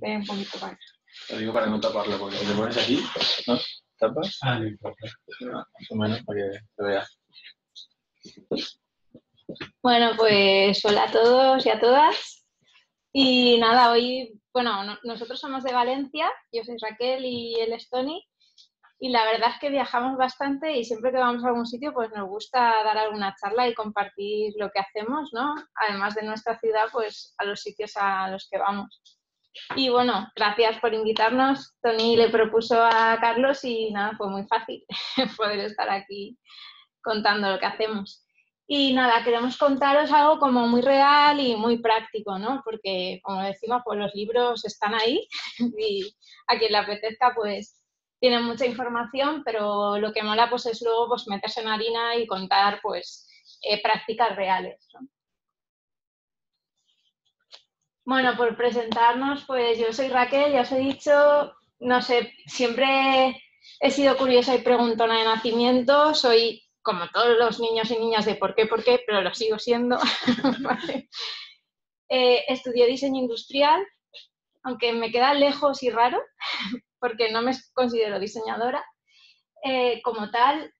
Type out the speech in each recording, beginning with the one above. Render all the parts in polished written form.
Ven un poquito para acá. Lo digo para no taparlo, porque te pones aquí, ¿no? ¿Tapas? Ah, no importa. Más o menos para que se vea. Bueno, pues hola a todos y a todas. Y nada, hoy, bueno, nosotros somos de Valencia, yo soy Raquel y él es Toni. Y la verdad es que viajamos bastante y siempre que vamos a algún sitio pues nos gusta dar alguna charla y compartir lo que hacemos, ¿no? Además de nuestra ciudad, pues a los sitios a los que vamos. Y bueno, gracias por invitarnos. Toni le propuso a Carlos y nada, fue muy fácil poder estar aquí contando lo que hacemos. Y nada, queremos contaros algo como muy real y muy práctico, ¿no? Porque, como decimos, pues los libros están ahí y a quien le apetezca, pues tienen mucha información, pero lo que mola pues es luego pues meterse en harina y contar pues prácticas reales, ¿no? Bueno, por presentarnos, pues yo soy Raquel, ya os he dicho, no sé, siempre he sido curiosa y preguntona de nacimiento, soy como todos los niños y niñas de por qué, pero lo sigo siendo. ¿Vale? Estudié diseño industrial, aunque me queda lejos y raro, porque no me considero diseñadora. Como tal,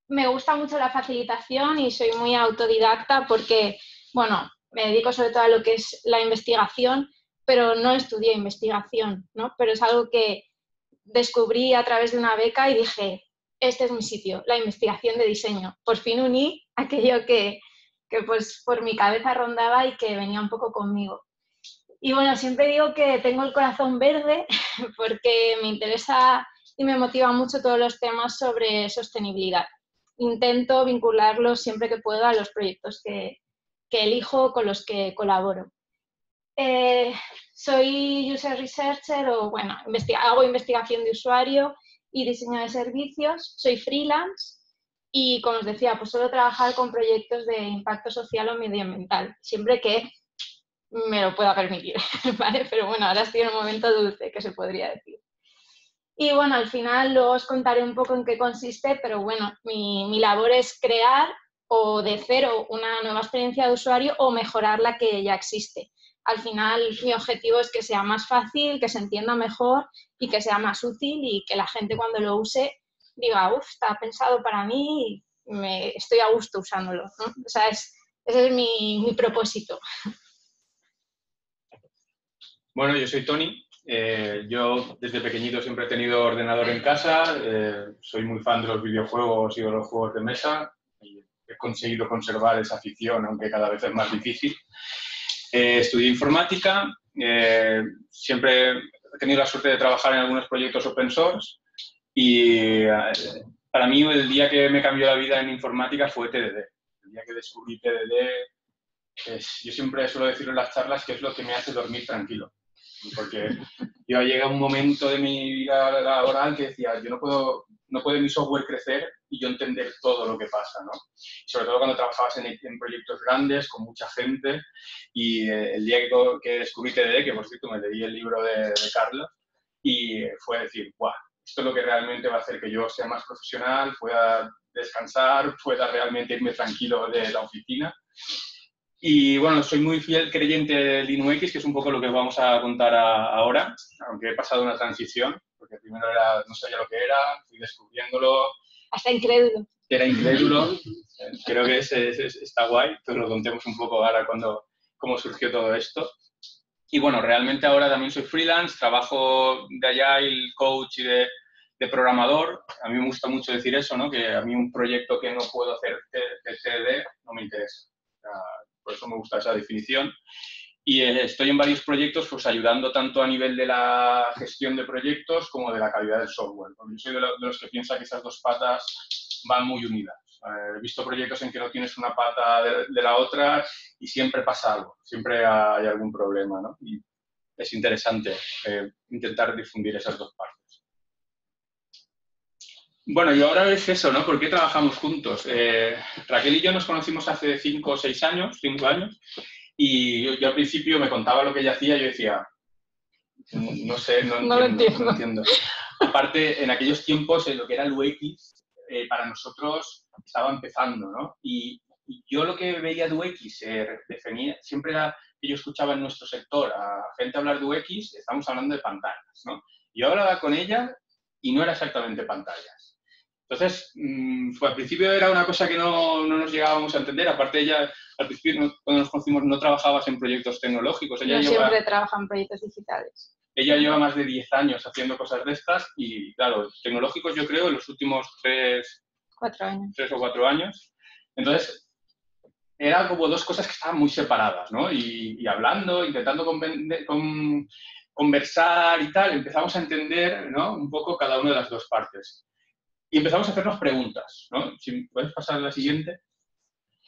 me gusta mucho la facilitación y soy muy autodidacta porque, bueno, me dedico sobre todo a lo que es la investigación, pero no estudié investigación, ¿no? Pero es algo que descubrí a través de una beca y dije, este es mi sitio, la investigación de diseño. Por fin uní aquello que pues por mi cabeza rondaba y que venía un poco conmigo. Y bueno, siempre digo que tengo el corazón verde porque me interesa y me motiva mucho todos los temas sobre sostenibilidad. Intento vincularlos siempre que puedo a los proyectos que elijo, con los que colaboro. Soy user researcher o, bueno, hago investigación de usuario y diseño de servicios. Soy freelance y, como os decía, pues suelo trabajar con proyectos de impacto social o medioambiental, siempre que me lo pueda permitir, ¿vale? Pero bueno, ahora estoy en un momento dulce, que se podría decir. Y bueno, al final luego os contaré un poco en qué consiste, pero bueno, mi labor es crear o de cero una nueva experiencia de usuario o mejorar la que ya existe. Al final mi objetivo es que sea más fácil, que se entienda mejor y que sea más útil y que la gente cuando lo use diga, uff, está pensado para mí y estoy a gusto usándolo, ¿no? O sea, ese es mi propósito. Bueno, yo soy Toni. Yo desde pequeñito siempre he tenido ordenador en casa. Soy muy fan de los videojuegos y de los juegos de mesa. Y he conseguido conservar esa afición, aunque cada vez es más difícil. Estudié informática. Siempre he tenido la suerte de trabajar en algunos proyectos open source. Y para mí el día que me cambió la vida en informática fue TDD. El día que descubrí TDD, yo siempre suelo decir en las charlas que es lo que me hace dormir tranquilo. Porque yo llega un momento de mi vida laboral que decía, yo no puede mi software crecer y yo entender todo lo que pasa, ¿no? Sobre todo cuando trabajabas en proyectos grandes, con mucha gente, y el día que descubrí TDD, que por cierto me leí el libro de Carlos, y fue decir, ¡guau! Esto es lo que realmente va a hacer que yo sea más profesional, pueda descansar, pueda realmente irme tranquilo de la oficina. Y bueno, soy muy fiel creyente de LinuX, que es un poco lo que vamos a contar ahora, aunque he pasado una transición, porque primero no sabía lo que era, fui descubriéndolo. Hasta incrédulo. Era incrédulo. Creo que está guay, que lo contemos un poco ahora cómo surgió todo esto. Y bueno, realmente ahora también soy freelance, trabajo de Agile, coach y de programador. A mí me gusta mucho decir eso, ¿no? Que a mí un proyecto que no puedo hacer de TDD no me interesa. Por eso me gusta esa definición. Y estoy en varios proyectos pues ayudando tanto a nivel de la gestión de proyectos como de la calidad del software. Porque yo soy de los que piensa que esas dos patas van muy unidas. He visto proyectos en que no tienes una pata de la otra y siempre pasa algo, siempre hay algún problema, ¿no? Y es interesante intentar difundir esas dos partes. Bueno, y ahora es eso, ¿no? ¿Por qué trabajamos juntos? Raquel y yo nos conocimos hace 5 o 6 años, 5 años, y yo al principio me contaba lo que ella hacía y yo decía, no sé, no entiendo. Aparte, en aquellos tiempos, lo que era el UX, para nosotros estaba empezando, ¿no? Y Y yo lo que veía de UX definía, siempre era que yo escuchaba en nuestro sector a gente hablar de UX, estamos hablando de pantallas, ¿no? Yo hablaba con ella y no era exactamente pantallas. Entonces, al principio era una cosa que no nos llegábamos a entender. Aparte, ella, al principio, cuando nos conocimos, no trabajabas en proyectos tecnológicos. Yo siempre trabajo en proyectos digitales. Ella lleva más de 10 años haciendo cosas de estas y, claro, tecnológicos yo creo en los últimos 3 o 4 años. Entonces, eran como dos cosas que estaban muy separadas, ¿no? Y hablando, intentando conversar y tal, empezamos a entender, ¿no? Un poco cada una de las dos partes. Y empezamos a hacernos preguntas, ¿no? Si puedes pasar a la siguiente.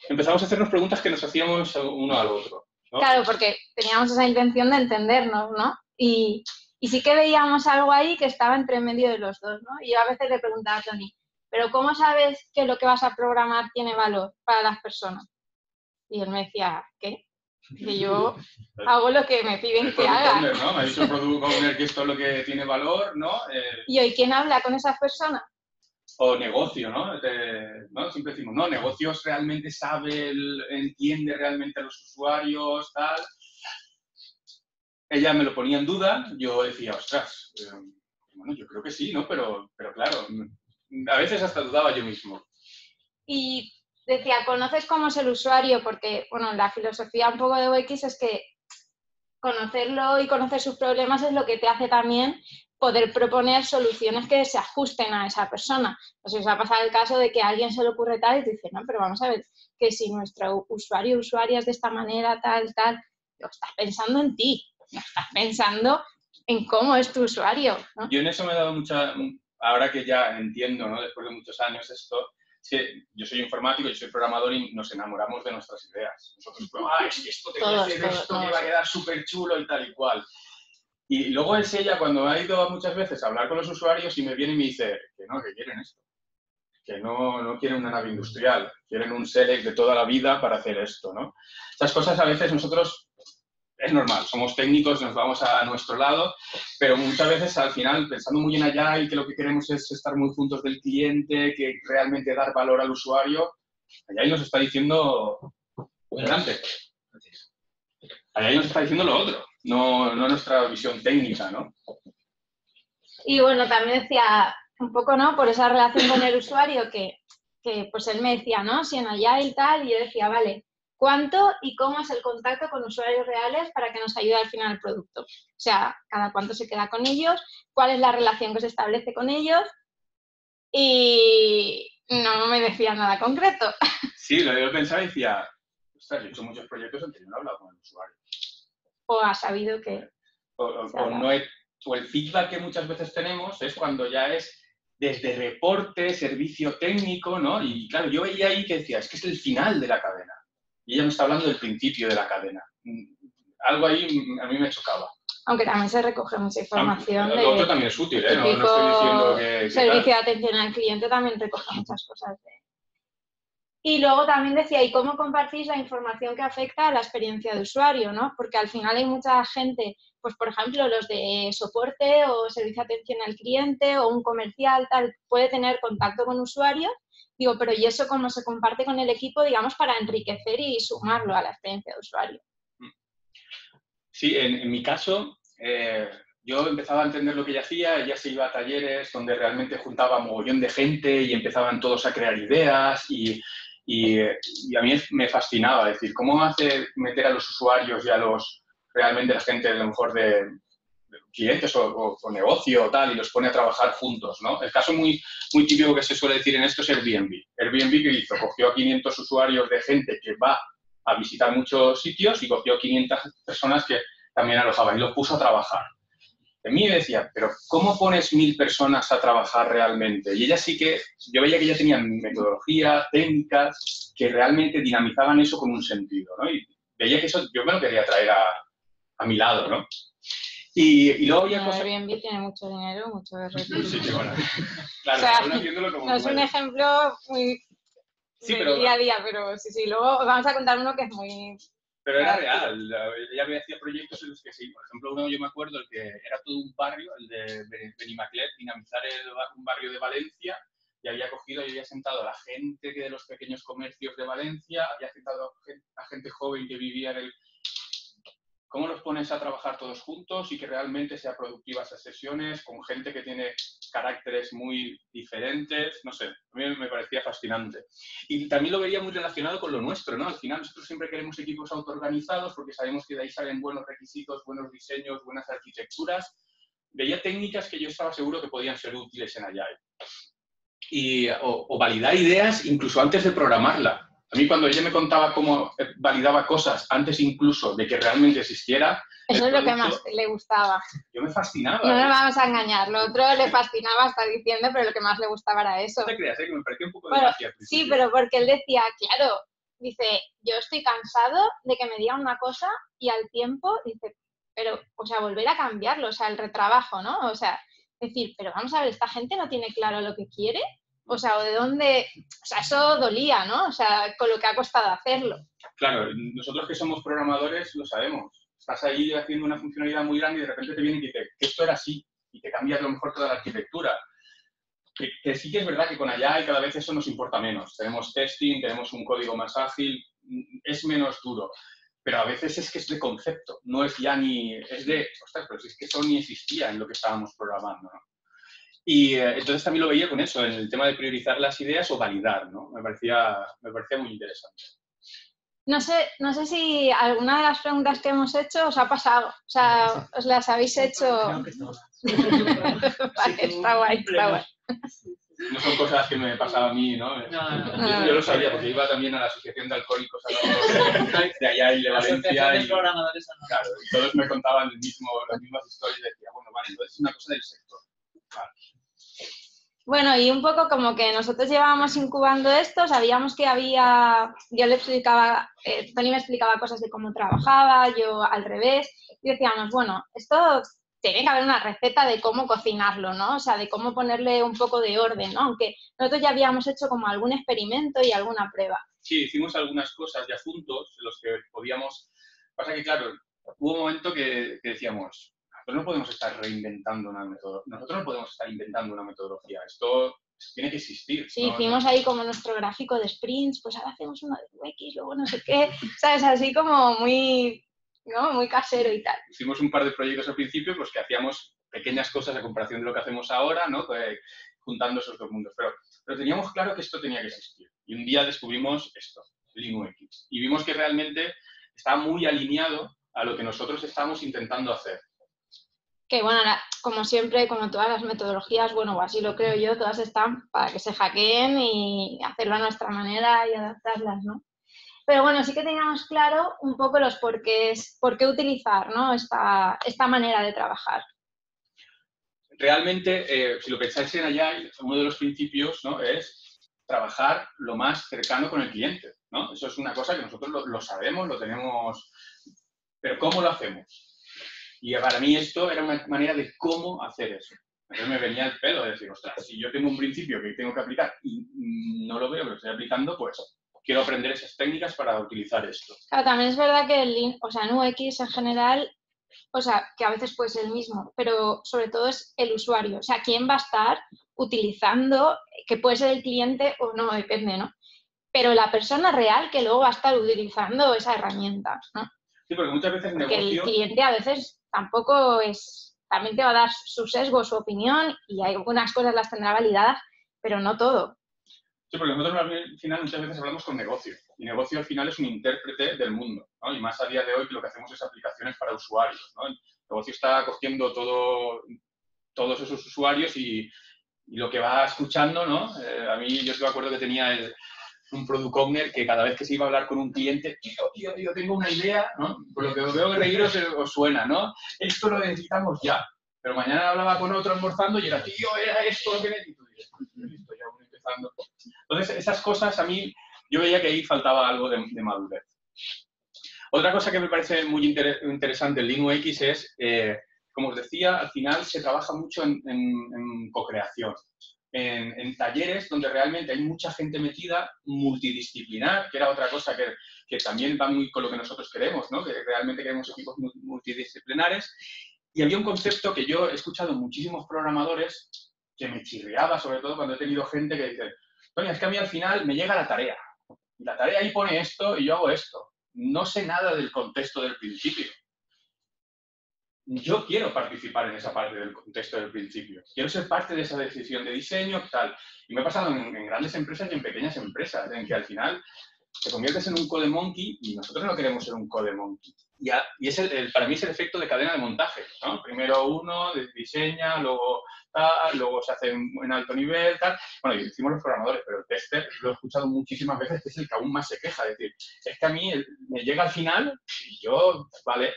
Empezamos a hacernos preguntas que nos hacíamos uno al otro, ¿no? Claro, porque teníamos esa intención de entendernos, ¿no? Y sí que veíamos algo ahí que estaba entre medio de los dos, ¿no? Y yo a veces le preguntaba a Tony, ¿pero cómo sabes que lo que vas a programar tiene valor para las personas? Y él me decía, ¿qué? Que yo hago lo que me piden que haga. Owner, ¿no? Me ha dicho el Product Owner que esto es lo que tiene valor, ¿no? ¿Y hoy quién habla con esas personas? O negocio, ¿no? ¿no? Siempre decimos, no, negocios realmente sabe, entiende realmente a los usuarios, tal. Ella me lo ponía en duda, yo decía, ostras, bueno, yo creo que sí, ¿no? Pero claro, a veces hasta dudaba yo mismo. Y decía, ¿conoces cómo es el usuario? Porque, bueno, la filosofía un poco de UX es que conocerlo y conocer sus problemas es lo que te hace también poder proponer soluciones que se ajusten a esa persona. O sea, os ha pasado el caso de que a alguien se le ocurre tal y te dice, no, pero vamos a ver, que si nuestro usuario o usuaria es de esta manera, tal, lo estás pensando en ti, no estás pensando en cómo es tu usuario, ¿no? Yo en eso me he dado mucha... Ahora que ya entiendo, ¿no? Después de muchos años esto, es que yo soy informático, yo soy programador y nos enamoramos de nuestras ideas. Nosotros, es que esto te va a hacer esto, que va a quedar súper chulo y tal y cual. Y luego es ella cuando ha ido muchas veces a hablar con los usuarios y me viene y me dice que no, que quieren esto. Que no quieren una nave industrial, quieren un Select de toda la vida para hacer esto, ¿no? Estas cosas a veces nosotros... Es normal, somos técnicos, nos vamos a nuestro lado, pero muchas veces al final, pensando muy en allá y que lo que queremos es estar muy juntos del cliente, que realmente dar valor al usuario, allá nos está diciendo, adelante, allá nos está diciendo lo otro, no nuestra visión técnica, ¿no? Y bueno, también decía un poco, ¿no? Por esa relación con el usuario que pues él me decía, ¿no? Si en allá y tal, y yo decía, vale, ¿cuánto y cómo es el contacto con usuarios reales para que nos ayude al final el producto? O sea, cada cuánto se queda con ellos, cuál es la relación que se establece con ellos y no me decía nada concreto. Sí, lo yo pensaba y decía, ostras, yo he hecho muchos proyectos en que yo no he hablado con el usuario. O ha sabido que... O el feedback que muchas veces tenemos es cuando ya es desde reporte, servicio técnico, ¿no? Y claro, yo veía ahí que decía, es que es el final de la cadena. Y ella me está hablando del principio de la cadena. Algo ahí a mí me chocaba. Aunque también se recoge mucha información. Lo otro también es útil, ¿eh? No estoy diciendo que servicio de atención al cliente también recoge muchas cosas. Y luego también decía, ¿y cómo compartís la información que afecta a la experiencia de usuario, ¿no? Porque al final hay mucha gente, pues por ejemplo, los de soporte o servicio de atención al cliente o un comercial, tal, puede tener contacto con usuarios. Digo, pero ¿y eso cómo se comparte con el equipo, digamos, para enriquecer y sumarlo a la experiencia de usuario? Sí, en mi caso, yo empezaba a entender lo que ella hacía, ella se iba a talleres donde realmente juntaba mogollón de gente y empezaban todos a crear ideas y a mí me fascinaba, decir, ¿cómo hace meter a los usuarios y a realmente la gente, a lo mejor de clientes o negocio o tal, y los pone a trabajar juntos, ¿no? El caso muy típico que se suele decir en esto es Airbnb. Airbnb, ¿qué hizo? Cogió a 500 usuarios de gente que va a visitar muchos sitios y cogió 500 personas que también alojaban y los puso a trabajar. A mí me decía, pero ¿cómo pones 1000 personas a trabajar realmente? Y ella sí que, yo veía que ella tenía metodologías, técnicas, que realmente dinamizaban eso con un sentido, ¿no? Y veía que eso yo me lo quería traer a mi lado, ¿no? Y luego había cosas... Airbnb tiene mucho dinero, mucho recursos. Sí, bueno, claro, o sea, uno haciéndolo como no es un ejemplo muy día a día, pero sí, luego vamos a contar uno que es muy... Pero era real, ella me hacía proyectos en los que sí, por ejemplo, uno yo me acuerdo, el que era todo un barrio, el de Benimaclet, dinamizar un barrio de Valencia, y había cogido y había sentado a la gente de los pequeños comercios de Valencia, había sentado a gente joven que vivía en el... ¿Cómo los pones a trabajar todos juntos y que realmente sea productiva esas sesiones con gente que tiene caracteres muy diferentes? No sé, a mí me parecía fascinante. Y también lo veía muy relacionado con lo nuestro, ¿no? Al final nosotros siempre queremos equipos autoorganizados porque sabemos que de ahí salen buenos requisitos, buenos diseños, buenas arquitecturas. Veía técnicas que yo estaba seguro que podían ser útiles en Agile. O validar ideas incluso antes de programarla. A mí cuando ella me contaba cómo validaba cosas antes incluso de que realmente existiera... Eso es lo que más le gustaba. Yo me fascinaba. No nos vamos a engañar, lo otro le fascinaba hasta diciendo, pero lo que más le gustaba era eso. No te creas, que me parecía un poco de magia. Sí, pero porque él decía, claro, dice, yo estoy cansado de que me digan una cosa y al tiempo, dice, pero, o sea, volver a cambiarlo, o sea, el retrabajo, ¿no? O sea, decir, pero vamos a ver, esta gente no tiene claro lo que quiere. O sea, o de dónde... O sea, eso dolía, ¿no? O sea, con lo que ha costado hacerlo. Claro, nosotros que somos programadores lo sabemos. Estás ahí haciendo una funcionalidad muy grande y de repente te viene y te dice que esto era así y te cambias a lo mejor toda la arquitectura. Que sí que es verdad que con Agile cada vez eso nos importa menos. Tenemos testing, tenemos un código más ágil, es menos duro. Pero a veces es que es de concepto, no es ya ni... Es de, ostras, pero si es que eso ni existía en lo que estábamos programando, ¿no? Y entonces también lo veía con eso, en el tema de priorizar las ideas o validar, ¿no? Me parecía muy interesante. No sé si alguna de las preguntas que hemos hecho os ha pasado. O sea, os las habéis hecho... Creo que todas. Vale, está guay. No son cosas que me pasaba a mí, ¿no? No. Yo lo sabía, porque iba también a la Asociación de Alcohólicos de allá y de Valencia. Y, claro, y todos me contaban las mismas historias y decía, bueno, vale, entonces es una cosa del sector. Vale. Bueno, y un poco como que nosotros llevábamos incubando esto, sabíamos que había, yo le explicaba, Tony me explicaba cosas de cómo trabajaba, yo al revés, y decíamos, bueno, esto tiene que haber una receta de cómo cocinarlo, ¿no? O sea, de cómo ponerle un poco de orden, ¿no? Aunque nosotros ya habíamos hecho como algún experimento y alguna prueba. Sí, hicimos algunas cosas ya juntos, en los que podíamos... Pasa que, claro, hubo un momento que decíamos... Nosotros no podemos estar reinventando una metodología. Nosotros no podemos estar inventando una metodología. Esto tiene que existir. Sí, ¿no? Hicimos ahí como nuestro gráfico de sprints, pues ahora hacemos uno de UX, luego no sé qué, ¿sabes? Así como muy, ¿no? Muy casero y tal. Hicimos un par de proyectos al principio, pues que hacíamos pequeñas cosas a comparación de lo que hacemos ahora, ¿no? Juntando esos dos mundos. Pero teníamos claro que esto tenía que existir. Y un día descubrimos esto, Lean UX. Y vimos que realmente estaba muy alineado a lo que nosotros estábamos intentando hacer. Que bueno, como siempre, como todas las metodologías, bueno, o así lo creo yo, todas están para que se hackeen y hacerlo a nuestra manera y adaptarlas, ¿no? Pero bueno, sí que teníamos claro un poco los porqués, por qué utilizar, ¿no? esta manera de trabajar. Realmente, si lo pensáis en Agile, uno de los principios, ¿no? Es trabajar lo más cercano con el cliente, ¿no? Eso es una cosa que nosotros lo sabemos, lo tenemos, pero ¿cómo lo hacemos? Y para mí esto era una manera de cómo hacer eso. Entonces me venía el pelo de decir, ostras, si yo tengo un principio que tengo que aplicar y no lo veo, que lo estoy aplicando, pues quiero aprender esas técnicas para utilizar esto. Claro, también es verdad que el Lean, o sea, en UX en general, o sea, que a veces puede ser el mismo, pero sobre todo es el usuario. O sea, quién va a estar utilizando, que puede ser el cliente o no, depende, ¿no? Pero la persona real que luego va a estar utilizando esa herramienta, ¿no? Sí, porque muchas veces porque el cliente a veces tampoco es... También te va a dar su sesgo, su opinión, y hay algunas cosas las tendrá validadas, pero no todo. Sí, porque nosotros al final muchas veces hablamos con negocio, y negocio al final es un intérprete del mundo, ¿no? Y más a día de hoy que lo que hacemos es aplicaciones para usuarios, ¿no? El negocio está cogiendo todos esos usuarios y lo que va escuchando, ¿no? A mí yo me acuerdo que tenía un product owner que cada vez que se iba a hablar con un cliente, tío, tengo una idea, ¿no? Por lo que os veo que reíros os suena, ¿no? Esto lo necesitamos ya. Pero mañana hablaba con otro almorzando y era, tío, era esto lo que necesito. Y listo, ya uno empezando. Entonces, esas cosas a mí, yo veía que ahí faltaba algo de madurez. Otra cosa que me parece muy interesante en Lean UX es, como os decía, al final se trabaja mucho en co-creación. En talleres donde realmente hay mucha gente metida, multidisciplinar, que era otra cosa que también va muy con lo que nosotros queremos, ¿no? Que realmente queremos equipos multidisciplinares. Y había un concepto que yo he escuchado en muchísimos programadores, que me chirriaba, sobre todo cuando he tenido gente que dice, Tony, es que a mí al final me llega la tarea. Y la tarea ahí pone esto y yo hago esto. No sé nada del contexto del principio. Yo quiero participar en esa parte del contexto del principio. Quiero ser parte de esa decisión de diseño, tal. Y me ha pasado en grandes empresas y en pequeñas empresas, en que al final te conviertes en un code monkey y nosotros no queremos ser un code monkey. Y es para mí es el efecto de cadena de montaje, ¿no? Primero uno diseña, luego tal, luego se hace en alto nivel, tal. Bueno, y decimos los programadores, pero el tester lo he escuchado muchísimas veces, que es el que aún más se queja. Es decir, es que a mí me llega al final y yo, vale,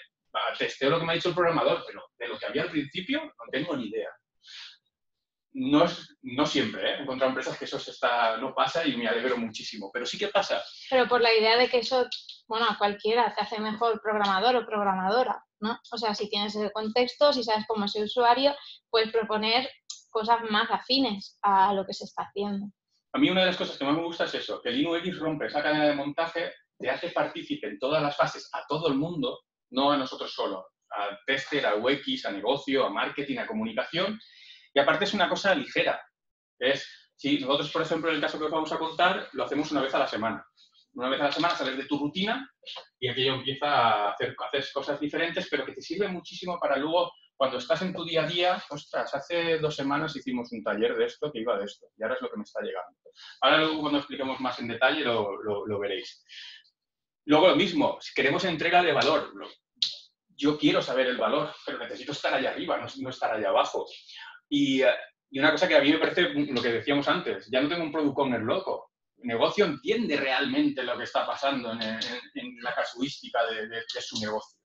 testeo lo que me ha dicho el programador, pero de lo que había al principio no tengo ni idea. No siempre, ¿eh? He encontrado empresas que eso no pasa y me alegro muchísimo, pero sí que pasa. Pero por la idea de que eso, bueno, a cualquiera te hace mejor programador o programadora, ¿no? O sea, si tienes ese contexto, si sabes cómo es el usuario, puedes proponer cosas más afines a lo que se está haciendo. A mí una de las cosas que más me gusta es eso, que el InUX rompe esa cadena de montaje, te hace partícipe en todas las fases a todo el mundo, no a nosotros solo, al tester, a UX, a negocio, a marketing, a comunicación. Y aparte es una cosa ligera. Si nosotros, por ejemplo, en el caso que os vamos a contar, lo hacemos una vez a la semana. Una vez a la semana sales de tu rutina y aquello empieza a hacer cosas diferentes, pero que te sirve muchísimo para luego, cuando estás en tu día a día, ostras, hace 2 semanas hicimos un taller de esto que iba de esto, y ahora es lo que me está llegando. Ahora luego cuando expliquemos más en detalle lo veréis. Luego lo mismo, si queremos entrega de valor, yo quiero saber el valor, pero necesito estar allá arriba, no estar allá abajo. Y una cosa que a mí me parece lo que decíamos antes, ya no tengo un product owner loco. El negocio entiende realmente lo que está pasando en la casuística de su negocio.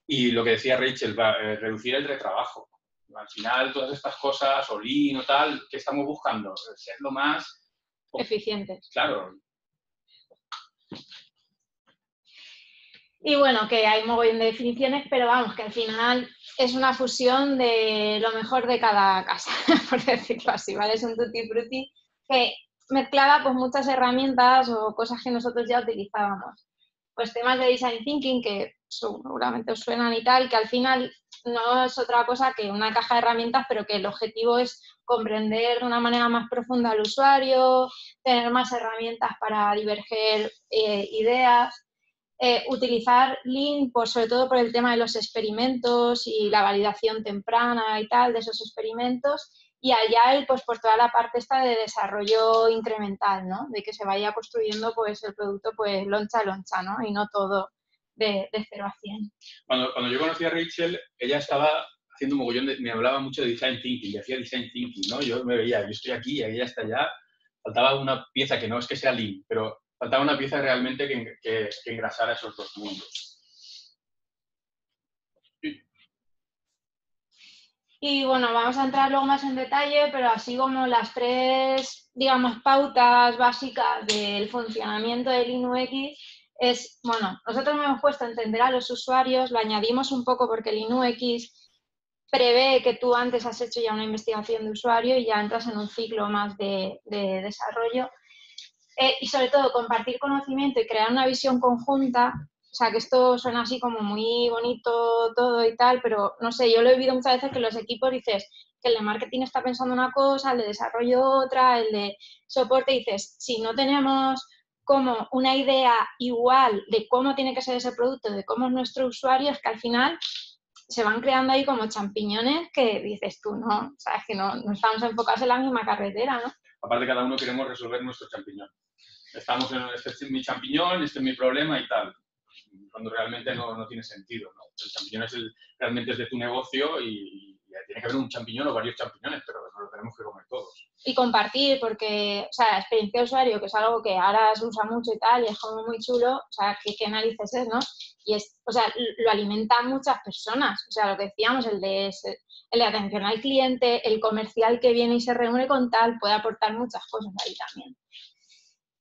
Y lo que decía Rachel, reducir el retrabajo. Al final, todas estas cosas, o lean o tal, ¿qué estamos buscando? Ser lo más eficientes. Claro. Y bueno, que hay un mogollón de definiciones, pero vamos, que al final es una fusión de lo mejor de cada casa, por decirlo así, ¿vale? Es un tutti frutti que mezclaba pues muchas herramientas o cosas que nosotros ya utilizábamos. Pues temas de design thinking que seguramente os suenan y tal, que al final no es otra cosa que una caja de herramientas, pero que el objetivo es comprender de una manera más profunda al usuario, tener más herramientas para diverger ideas. Utilizar Lean, pues, sobre todo por el tema de los experimentos y la validación temprana y tal de esos experimentos, y Agile, pues por toda la parte esta de desarrollo incremental, ¿no? De que se vaya construyendo pues el producto pues loncha a loncha, ¿no? Y no todo de 0 a 100. Cuando yo conocí a Rachel, ella estaba haciendo un mogollón me hablaba mucho de design thinking, decía design thinking, ¿no? Yo me veía, yo estoy aquí y ella está allá, faltaba una pieza que no es que sea Lean, pero faltaba una pieza realmente que engrasara esos dos mundos. Y bueno, vamos a entrar luego más en detalle, pero así como las 3, digamos, pautas básicas del funcionamiento del InUX es, bueno, nosotros nos hemos puesto a entender a los usuarios, lo añadimos un poco porque el InUX prevé que tú antes has hecho ya una investigación de usuario y ya entras en un ciclo más de desarrollo. Y sobre todo compartir conocimiento y crear una visión conjunta. O sea, que esto suena así como muy bonito todo y tal, pero no sé, yo lo he vivido muchas veces que los equipos dices que el de marketing está pensando una cosa, el de desarrollo otra, el de soporte dices, si no tenemos como una idea igual de cómo tiene que ser ese producto, de cómo es nuestro usuario, es que al final se van creando ahí como champiñones que dices tú, no, sabes que no estamos enfocados en la misma carretera, ¿no? Aparte, cada uno queremos resolver nuestro champiñón. Estamos en este es mi champiñón, este es mi problema y tal. Cuando realmente no tiene sentido, ¿no? El champiñón realmente es de tu negocio y tiene que haber un champiñón o varios champiñones, pero no lo tenemos que comer todos. Y compartir, porque, o sea, la experiencia de usuario, que es algo que ahora se usa mucho y tal, y es como muy chulo, o sea, ¿qué narices es, no? Y es, o sea, lo alimentan muchas personas, o sea, lo que decíamos, el de atención al cliente, el comercial que viene y se reúne con tal, puede aportar muchas cosas ahí también.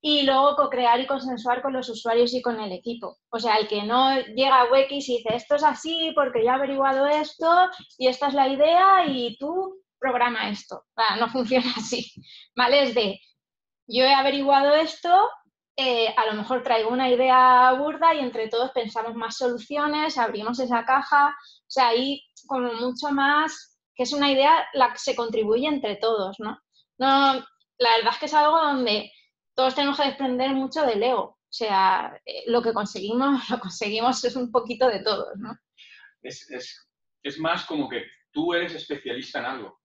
Y luego co-crear y consensuar con los usuarios y con el equipo. O sea, el que no llega a UX y dice, esto es así porque ya he averiguado esto y esta es la idea y tú programa esto. No funciona así, ¿vale? Es de, yo he averiguado esto, a lo mejor traigo una idea burda y entre todos pensamos más soluciones, abrimos esa caja. O sea, ahí como mucho más que es una idea la que se contribuye entre todos, ¿no? No, la verdad es que es algo donde todos tenemos que desprender mucho del ego. O sea, lo conseguimos es un poquito de todos, ¿no? Es más como que tú eres especialista en algo.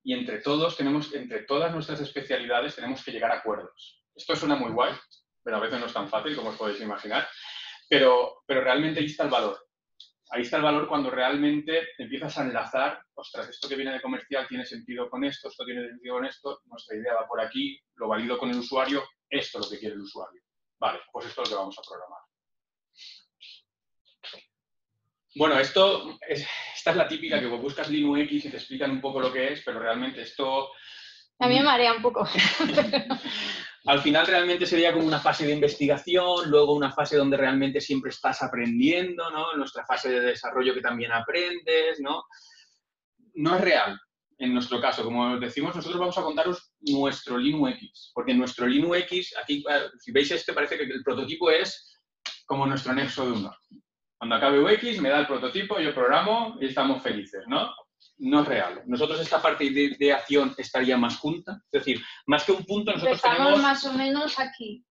Y entre todas nuestras especialidades tenemos que llegar a acuerdos. Esto suena muy guay, pero a veces no es tan fácil como os podéis imaginar. Pero realmente ahí está el valor. Ahí está el valor cuando realmente empiezas a enlazar, ostras, esto que viene de comercial tiene sentido con esto tiene sentido con esto, nuestra idea va por aquí, lo valido con el usuario, esto es lo que quiere el usuario. Vale, pues esto es lo que vamos a programar. Bueno, esta es la típica que buscas LinuX y te explican un poco lo que es, pero realmente esto... A mí me marea un poco. Al final realmente sería como una fase de investigación, luego una fase donde realmente siempre estás aprendiendo, ¿no? En nuestra fase de desarrollo que también aprendes, ¿no? No es real. En nuestro caso, como decimos, nosotros vamos a contaros nuestro LinuX, porque en nuestro LinuX, aquí, si veis parece que el prototipo es como nuestro nexo de uno. Cuando acabe UX me da el prototipo, yo programo y estamos felices, ¿no? No es real. Nosotros esta parte de ideación estaría más junta, es decir, más que un punto nosotros estamos más o menos aquí.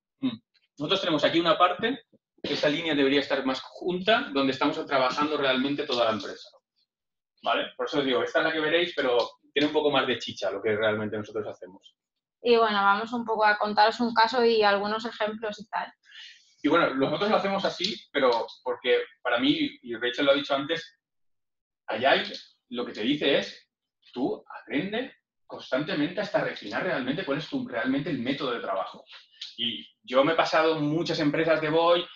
Nosotros tenemos aquí una parte, que esa línea debería estar más junta, donde estamos trabajando realmente toda la empresa. ¿Vale? Por eso os digo, esta es la que veréis, pero tiene un poco más de chicha lo que realmente nosotros hacemos. Y bueno, vamos un poco a contaros un caso y algunos ejemplos y tal. Y bueno, nosotros lo hacemos así, pero porque para mí, y Rachel lo ha dicho antes, Agile lo que te dice es, tú aprende constantemente hasta refinar realmente cuál es realmente el método de trabajo. Y yo me he pasado muchas empresas de voy,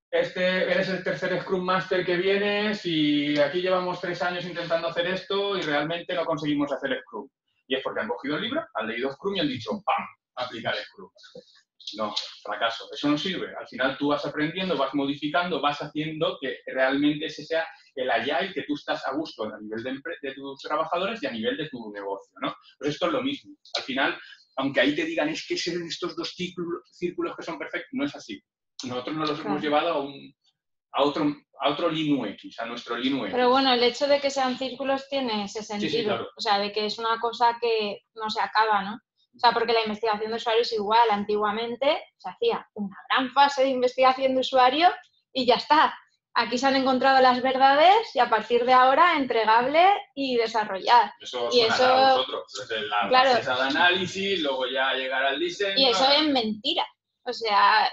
eres el tercer Scrum Master que vienes y aquí llevamos 3 años intentando hacer esto y realmente no conseguimos hacer Scrum. Y es porque han cogido el libro, han leído Scrum y han dicho, ¡pam!, aplicar Scrum. No, fracaso, eso no sirve. Al final tú vas aprendiendo, vas modificando, vas haciendo que realmente ese sea el Agile que tú estás a gusto a nivel de tus trabajadores y a nivel de tu negocio, ¿no? Pues esto es lo mismo. Al final, aunque ahí te digan es que son estos 2 círculos que son perfectos, no es así. Nosotros nos los hemos llevado a otro LinuX, a nuestro LinuX. Pero bueno, el hecho de que sean círculos tiene ese sentido. Sí, claro. O sea, de que es una cosa que no se acaba, ¿no? O sea, porque la investigación de usuario es igual. Antiguamente se hacía una gran fase de investigación de usuario y ya está. Aquí se han encontrado las verdades y a partir de ahora entregable y desarrollar. Eso a vosotros. Desde la claro, fase de análisis, luego ya llegar al diseño. Y eso es mentira. O sea,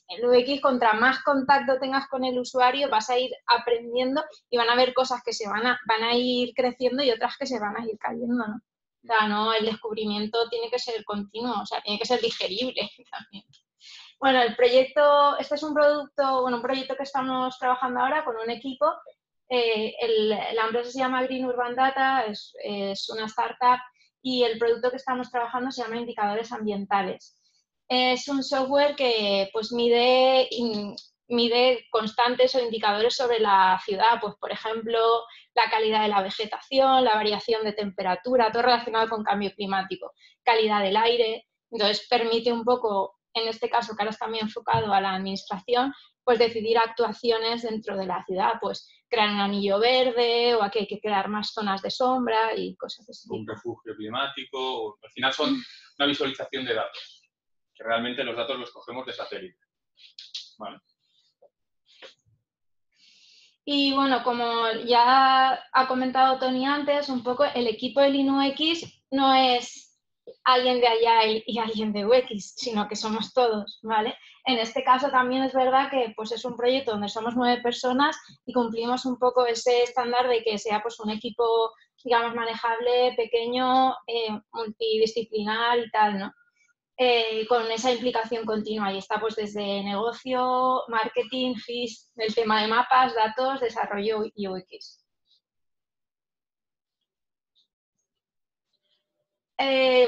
el UX, contra más contacto tengas con el usuario, vas a ir aprendiendo y van a haber cosas que van a ir creciendo y otras que se van a ir cayendo, ¿no? O sea, no, el descubrimiento tiene que ser continuo, o sea, tiene que ser digerible también. Bueno, el proyecto, este es un proyecto que estamos trabajando ahora con un equipo. La empresa se llama Green Urban Data, es una startup y el producto que estamos trabajando se llama Indicadores Ambientales. Es un software que pues mide constantes o indicadores sobre la ciudad, pues por ejemplo, la calidad de la vegetación, la variación de temperatura, todo relacionado con cambio climático, calidad del aire. Entonces permite un poco, en este caso que ahora está muy enfocado a la administración, pues decidir actuaciones dentro de la ciudad, pues crear un anillo verde o aquí hay que crear más zonas de sombra y cosas así. Un refugio climático, al final son una visualización de datos, que realmente los datos los cogemos de satélite. ¿Vale? Y bueno, como ya ha comentado Tony antes, un poco el equipo de LinuX no es alguien de Agile y alguien de UX, sino que somos todos, ¿vale? En este caso también es verdad que pues, es un proyecto donde somos 9 personas y cumplimos un poco ese estándar de que sea pues, un equipo, digamos, manejable, pequeño, multidisciplinar y tal, ¿no? Con esa implicación continua y está pues desde negocio, marketing, FIS, el tema de mapas, datos, desarrollo y UX.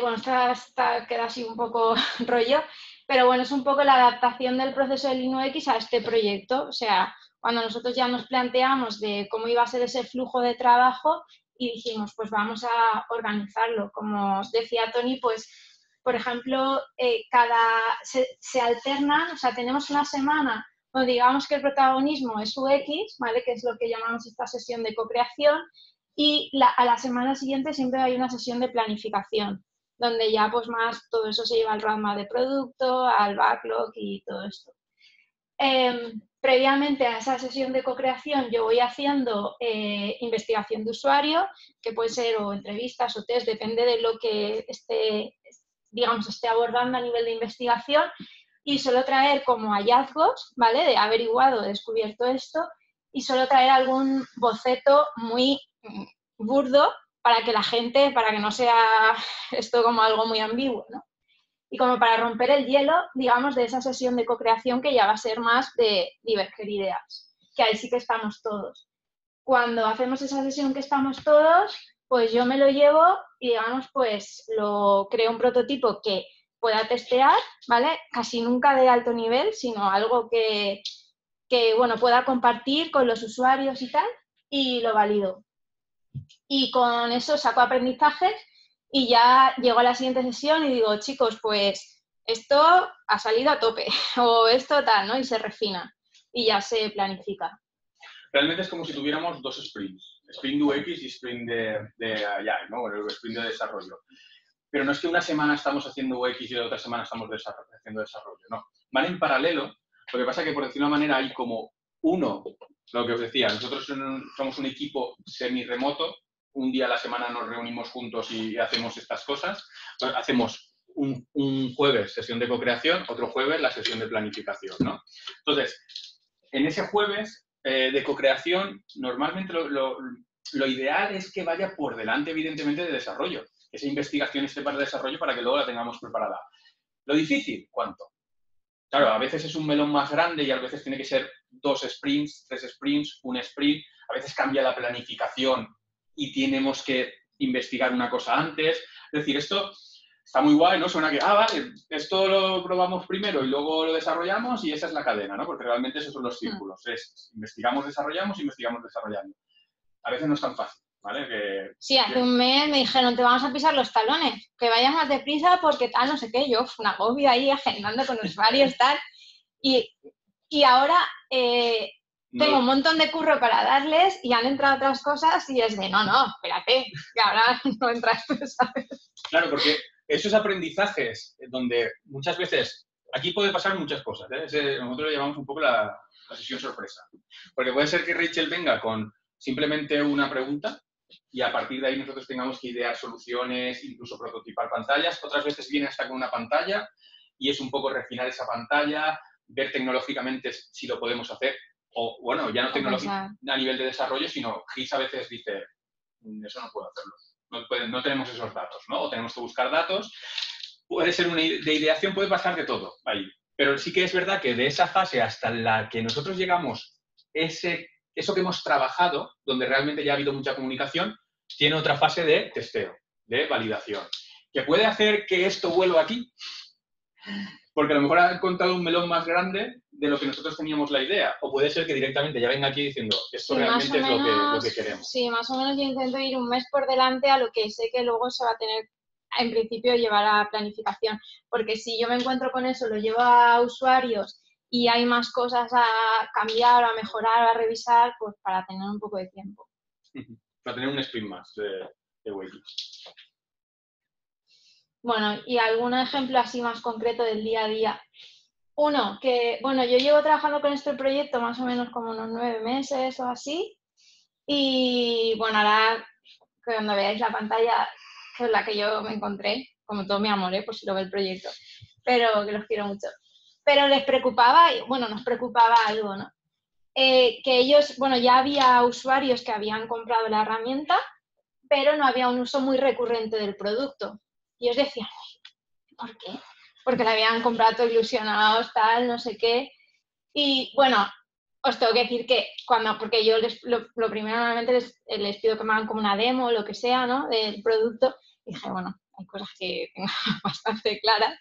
Bueno, esta queda así un poco rollo, pero bueno, es un poco la adaptación del proceso de LinuX a este proyecto. O sea, cuando nosotros ya nos planteamos de cómo iba a ser ese flujo de trabajo y dijimos, pues vamos a organizarlo. Como os decía Tony, pues por ejemplo, se alternan, o sea, tenemos una semana donde digamos que el protagonismo es UX, ¿vale? Que es lo que llamamos esta sesión de co-creación, y a la semana siguiente siempre hay una sesión de planificación, donde ya pues más todo eso se lleva al roadmap de producto, al backlog y todo esto. Previamente a esa sesión de co-creación yo voy haciendo investigación de usuario, que puede ser o entrevistas o test, depende de lo que esté abordando a nivel de investigación, y suelo traer como hallazgos, ¿vale? De averiguado, descubierto esto, y suelo traer algún boceto muy burdo para que la gente, para que no sea esto como algo muy ambiguo, ¿no? Y como para romper el hielo, digamos, de esa sesión de co-creación que ya va a ser más de diverger ideas, que ahí sí que estamos todos. Cuando hacemos esa sesión que estamos todos, pues yo me lo llevo y, digamos, pues lo creo un prototipo que pueda testear, ¿vale? Casi nunca de alto nivel, sino algo que bueno, pueda compartir con los usuarios y tal, y lo valido. Y con eso saco aprendizajes y ya llego a la siguiente sesión y digo, chicos, pues esto ha salido a tope o esto tal, ¿no? Y se refina y ya se planifica. Realmente es como si tuviéramos dos sprints, sprint UX y sprint de Agile, ¿no? Bueno, el sprint de desarrollo. Pero no es que una semana estamos haciendo UX y la otra semana estamos haciendo desarrollo, no. Van en paralelo, lo que pasa es que, por decirlo de una manera, hay como uno, lo que os decía, nosotros somos un equipo semi-remoto, un día a la semana nos reunimos juntos y hacemos estas cosas. Hacemos un jueves sesión de co-creación, otro jueves la sesión de planificación, ¿no? Entonces, en ese jueves de co-creación, normalmente lo ideal es que vaya por delante, evidentemente, de desarrollo. Esa investigación esté para desarrollo para que luego la tengamos preparada. Lo difícil, ¿cuánto? Claro, a veces es un melón más grande y a veces tiene que ser 2 sprints, 3 sprints, un sprint. A veces cambia la planificación y tenemos que investigar una cosa antes. Es decir, esto está muy guay, ¿no? Suena que, vale, esto lo probamos primero y luego lo desarrollamos y esa es la cadena, ¿no? Porque realmente esos son los círculos. Es investigamos, desarrollamos, investigamos, desarrollando. A veces no es tan fácil, ¿vale? Sí, hace un mes me dijeron, te vamos a pisar los talones, que vayas más deprisa porque tal, no sé qué. Yo, un agobio ahí, agendando con usuarios, tal. Y ahora tengo un montón de curro para darles y han entrado otras cosas y es de, no, espérate, que ahora no entras tú, ¿sabes? Claro, porque esos aprendizajes donde muchas veces, aquí puede pasar muchas cosas, ¿eh? Nosotros le llamamos un poco la sesión sorpresa. Porque puede ser que Rachel venga con simplemente una pregunta y a partir de ahí nosotros tengamos que idear soluciones, incluso prototipar pantallas. Otras veces viene hasta con una pantalla y es un poco refinar esa pantalla, ver tecnológicamente si lo podemos hacer. O, bueno, ya no tecnológicamente a nivel de desarrollo, sino GIS a veces dice, eso no puedo hacerlo. No tenemos esos datos, ¿no? O tenemos que buscar datos. Puede ser de ideación, puede pasar de todo ahí. Pero sí que es verdad que de esa fase hasta la que nosotros llegamos, eso que hemos trabajado, donde realmente ya ha habido mucha comunicación, tiene otra fase de testeo, de validación. ¿Que puede hacer que esto vuelva aquí? Porque a lo mejor ha contado un melón más grande de lo que nosotros teníamos la idea. O puede ser que directamente ya venga aquí diciendo, esto sí, realmente es lo que queremos. Sí, más o menos yo intento ir un mes por delante a lo que sé que luego se va a tener, en principio, llevar a planificación. Porque si yo me encuentro con eso, lo llevo a usuarios y hay más cosas a cambiar, a mejorar, a revisar, pues para tener un poco de tiempo. Para tener un sprint más de waiting. Bueno, y algún ejemplo así más concreto del día a día. Uno, que, bueno, yo llevo trabajando con este proyecto más o menos como unos 9 meses o así. Y bueno, ahora cuando veáis la pantalla, que es la que yo me encontré, como todo mi amor, por si lo ve el proyecto, pero que los quiero mucho. Pero les preocupaba, bueno, nos preocupaba algo, ¿no? Que ellos, bueno, ya había usuarios que habían comprado la herramienta, pero no había un uso muy recurrente del producto. Y ellos decían, ¿por qué? Porque la habían comprado ilusionados, tal, no sé qué. Y bueno, os tengo que decir que porque yo lo primero normalmente les pido que me hagan como una demo o lo que sea, ¿no? Del producto. Y dije, bueno, hay cosas que tengo bastante claras.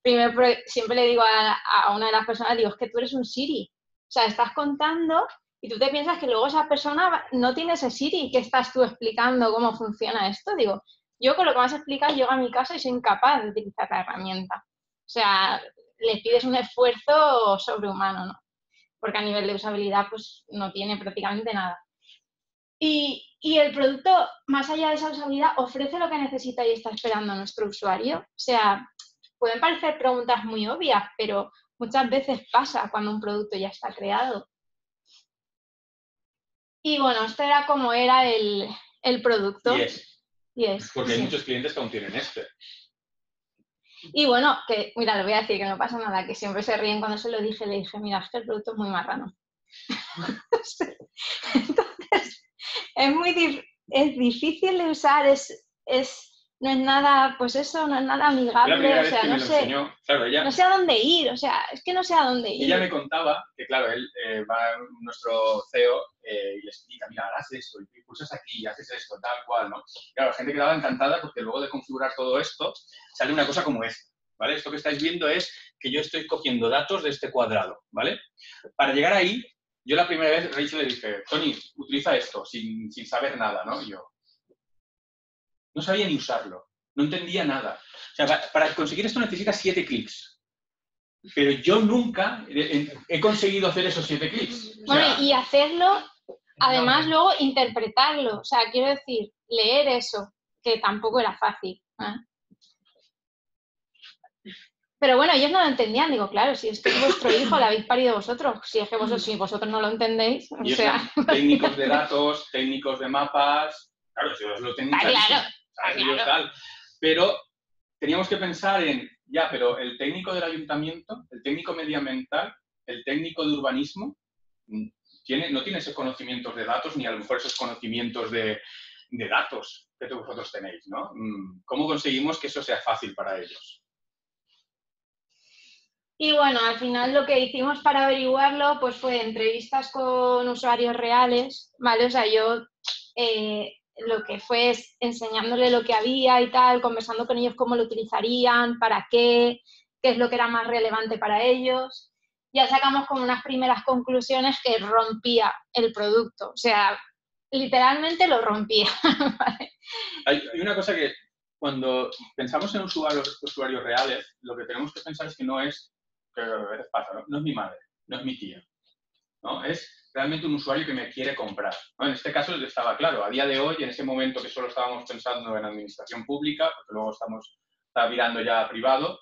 Primero, siempre le digo a una de las personas, digo, es que tú eres un Siri. O sea, estás contando y tú te piensas que luego esa persona no tiene ese Siri que estás tú explicando cómo funciona esto. Digo, yo con lo que vas a explicar llego a mi casa y soy incapaz de utilizar la herramienta. O sea, le pides un esfuerzo sobrehumano, ¿no? Porque a nivel de usabilidad pues no tiene prácticamente nada. Y el producto, más allá de esa usabilidad, ofrece lo que necesita y está esperando nuestro usuario. O sea, pueden parecer preguntas muy obvias, pero muchas veces pasa cuando un producto ya está creado. Y bueno, esto era como era el producto. Y es. Porque sí. hay muchos clientes que aún tienen este. Y bueno, que mira, le voy a decir que no pasa nada, que siempre se ríen cuando se lo dije, le dije, mira, es que el producto es muy marrano. Entonces, es difícil de usar, no es nada, pues eso, no es nada amigable, o sea, no sé, enseñó, claro, ella, no sé a dónde ir, o sea, es que no sé a dónde ir. Ella me contaba que, claro, él va nuestro CEO y le explica, mira, haces esto, y pulsas aquí, y haces esto, tal cual, ¿no? Claro, la gente quedaba encantada porque luego de configurar todo esto, sale una cosa como esta, ¿vale? Esto que estáis viendo es que yo estoy cogiendo datos de este cuadrado, ¿vale? Para llegar ahí, yo la primera vez, Rachel, le dije, Tony, utiliza esto, sin saber nada, ¿no? Y yo no sabía ni usarlo, no entendía nada. O sea, para conseguir esto necesitas 7 clics. Pero yo nunca he conseguido hacer esos 7 clics. Bueno, y hacerlo, además luego interpretarlo. O sea, quiero decir, leer eso, que tampoco era fácil. Pero bueno, ellos no lo entendían. Digo, claro, si es que es vuestro hijo, lo habéis parido vosotros. Si es que si vosotros no lo entendéis, y técnicos de datos, técnicos de mapas, claro, si os lo tenéis claro. Pero teníamos que pensar en, ya, pero el técnico del ayuntamiento, el técnico medioambiental, el técnico de urbanismo, no tiene esos conocimientos de datos, ni a lo mejor esos conocimientos de datos que vosotros tenéis, ¿no? ¿Cómo conseguimos que eso sea fácil para ellos? Y bueno, al final lo que hicimos para averiguarlo pues fue entrevistas con usuarios reales, ¿vale? O sea, yo lo que fue es enseñándole lo que había y tal, conversando con ellos cómo lo utilizarían, para qué es lo que era más relevante para ellos. Ya sacamos como unas primeras conclusiones que rompía el producto, o sea, literalmente lo rompía. ¿Vale? Hay una cosa que cuando pensamos en usuarios reales, lo que tenemos que pensar es que no es, que a veces pasa, ¿no? Es mi madre, no es mi tía, ¿no? Es realmente un usuario que me quiere comprar, ¿no? En este caso estaba claro, a día de hoy, en ese momento que solo estábamos pensando en administración pública, porque luego estamos virando ya a privado,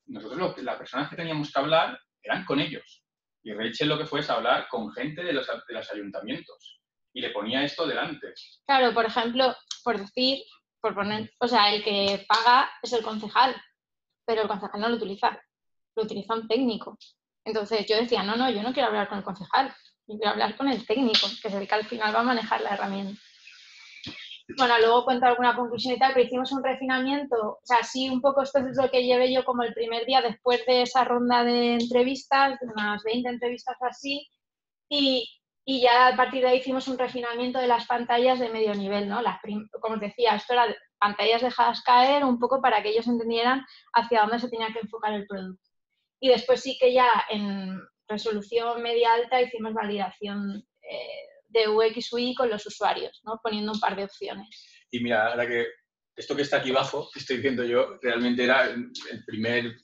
nosotros las personas que teníamos que hablar eran con ellos. Y Rachel lo que fue es hablar con gente de los ayuntamientos. Y le ponía esto delante. Claro, por ejemplo, por poner, o sea, el que paga es el concejal, pero el concejal no lo utiliza un técnico. Entonces yo decía, no, yo no quiero hablar con el concejal, yo quiero hablar con el técnico, que es el que al final va a manejar la herramienta. Bueno, luego cuento alguna conclusión y tal, pero hicimos un refinamiento, o sea, sí, un poco esto es lo que llevé yo como el primer día después de esa ronda de entrevistas, de unas 20 entrevistas así, y ya a partir de ahí hicimos un refinamiento de las pantallas de medio nivel, ¿no? Como os decía, esto era pantallas dejadas caer un poco para que ellos entendieran hacia dónde se tenía que enfocar el producto. Y después sí que ya en resolución media alta hicimos validación de UX UI con los usuarios, ¿no? Poniendo un par de opciones. Y mira, ahora que esto que está aquí abajo, que estoy viendo yo, realmente era el primer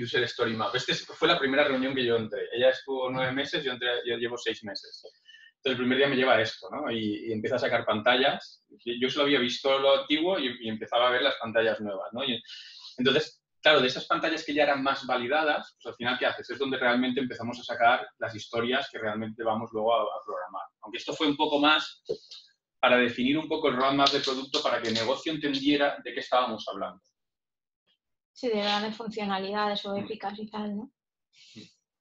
User Story Map. Fue la primera reunión que yo entré. Ella estuvo 9 meses, yo llevo 6 meses. Entonces el primer día me lleva esto, ¿no? Y empieza a sacar pantallas. Yo solo había visto lo antiguo y empezaba a ver las pantallas nuevas, ¿no? Entonces, claro, de esas pantallas que ya eran más validadas, pues al final, ¿qué haces? Es donde realmente empezamos a sacar las historias que realmente vamos luego a programar. Aunque esto fue un poco más para definir un poco el roadmap de producto para que el negocio entendiera de qué estábamos hablando. Sí, de grandes funcionalidades o épicas y tal, ¿no?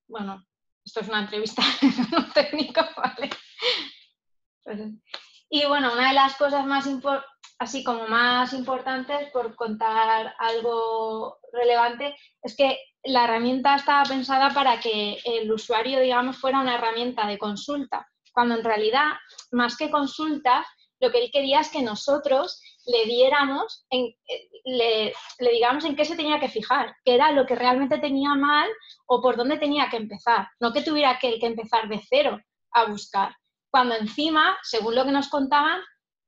Bueno, esto es una entrevista técnica, ¿vale? Y bueno, una de las cosas más importantes, por contar algo relevante, es que la herramienta estaba pensada para que el usuario, digamos, fuera una herramienta de consulta, cuando en realidad, más que consulta, lo que él quería es que nosotros le diéramos, le digamos en qué se tenía que fijar, qué era lo que realmente tenía mal o por dónde tenía que empezar, no que tuviera que empezar de cero a buscar. Cuando encima, según lo que nos contaban,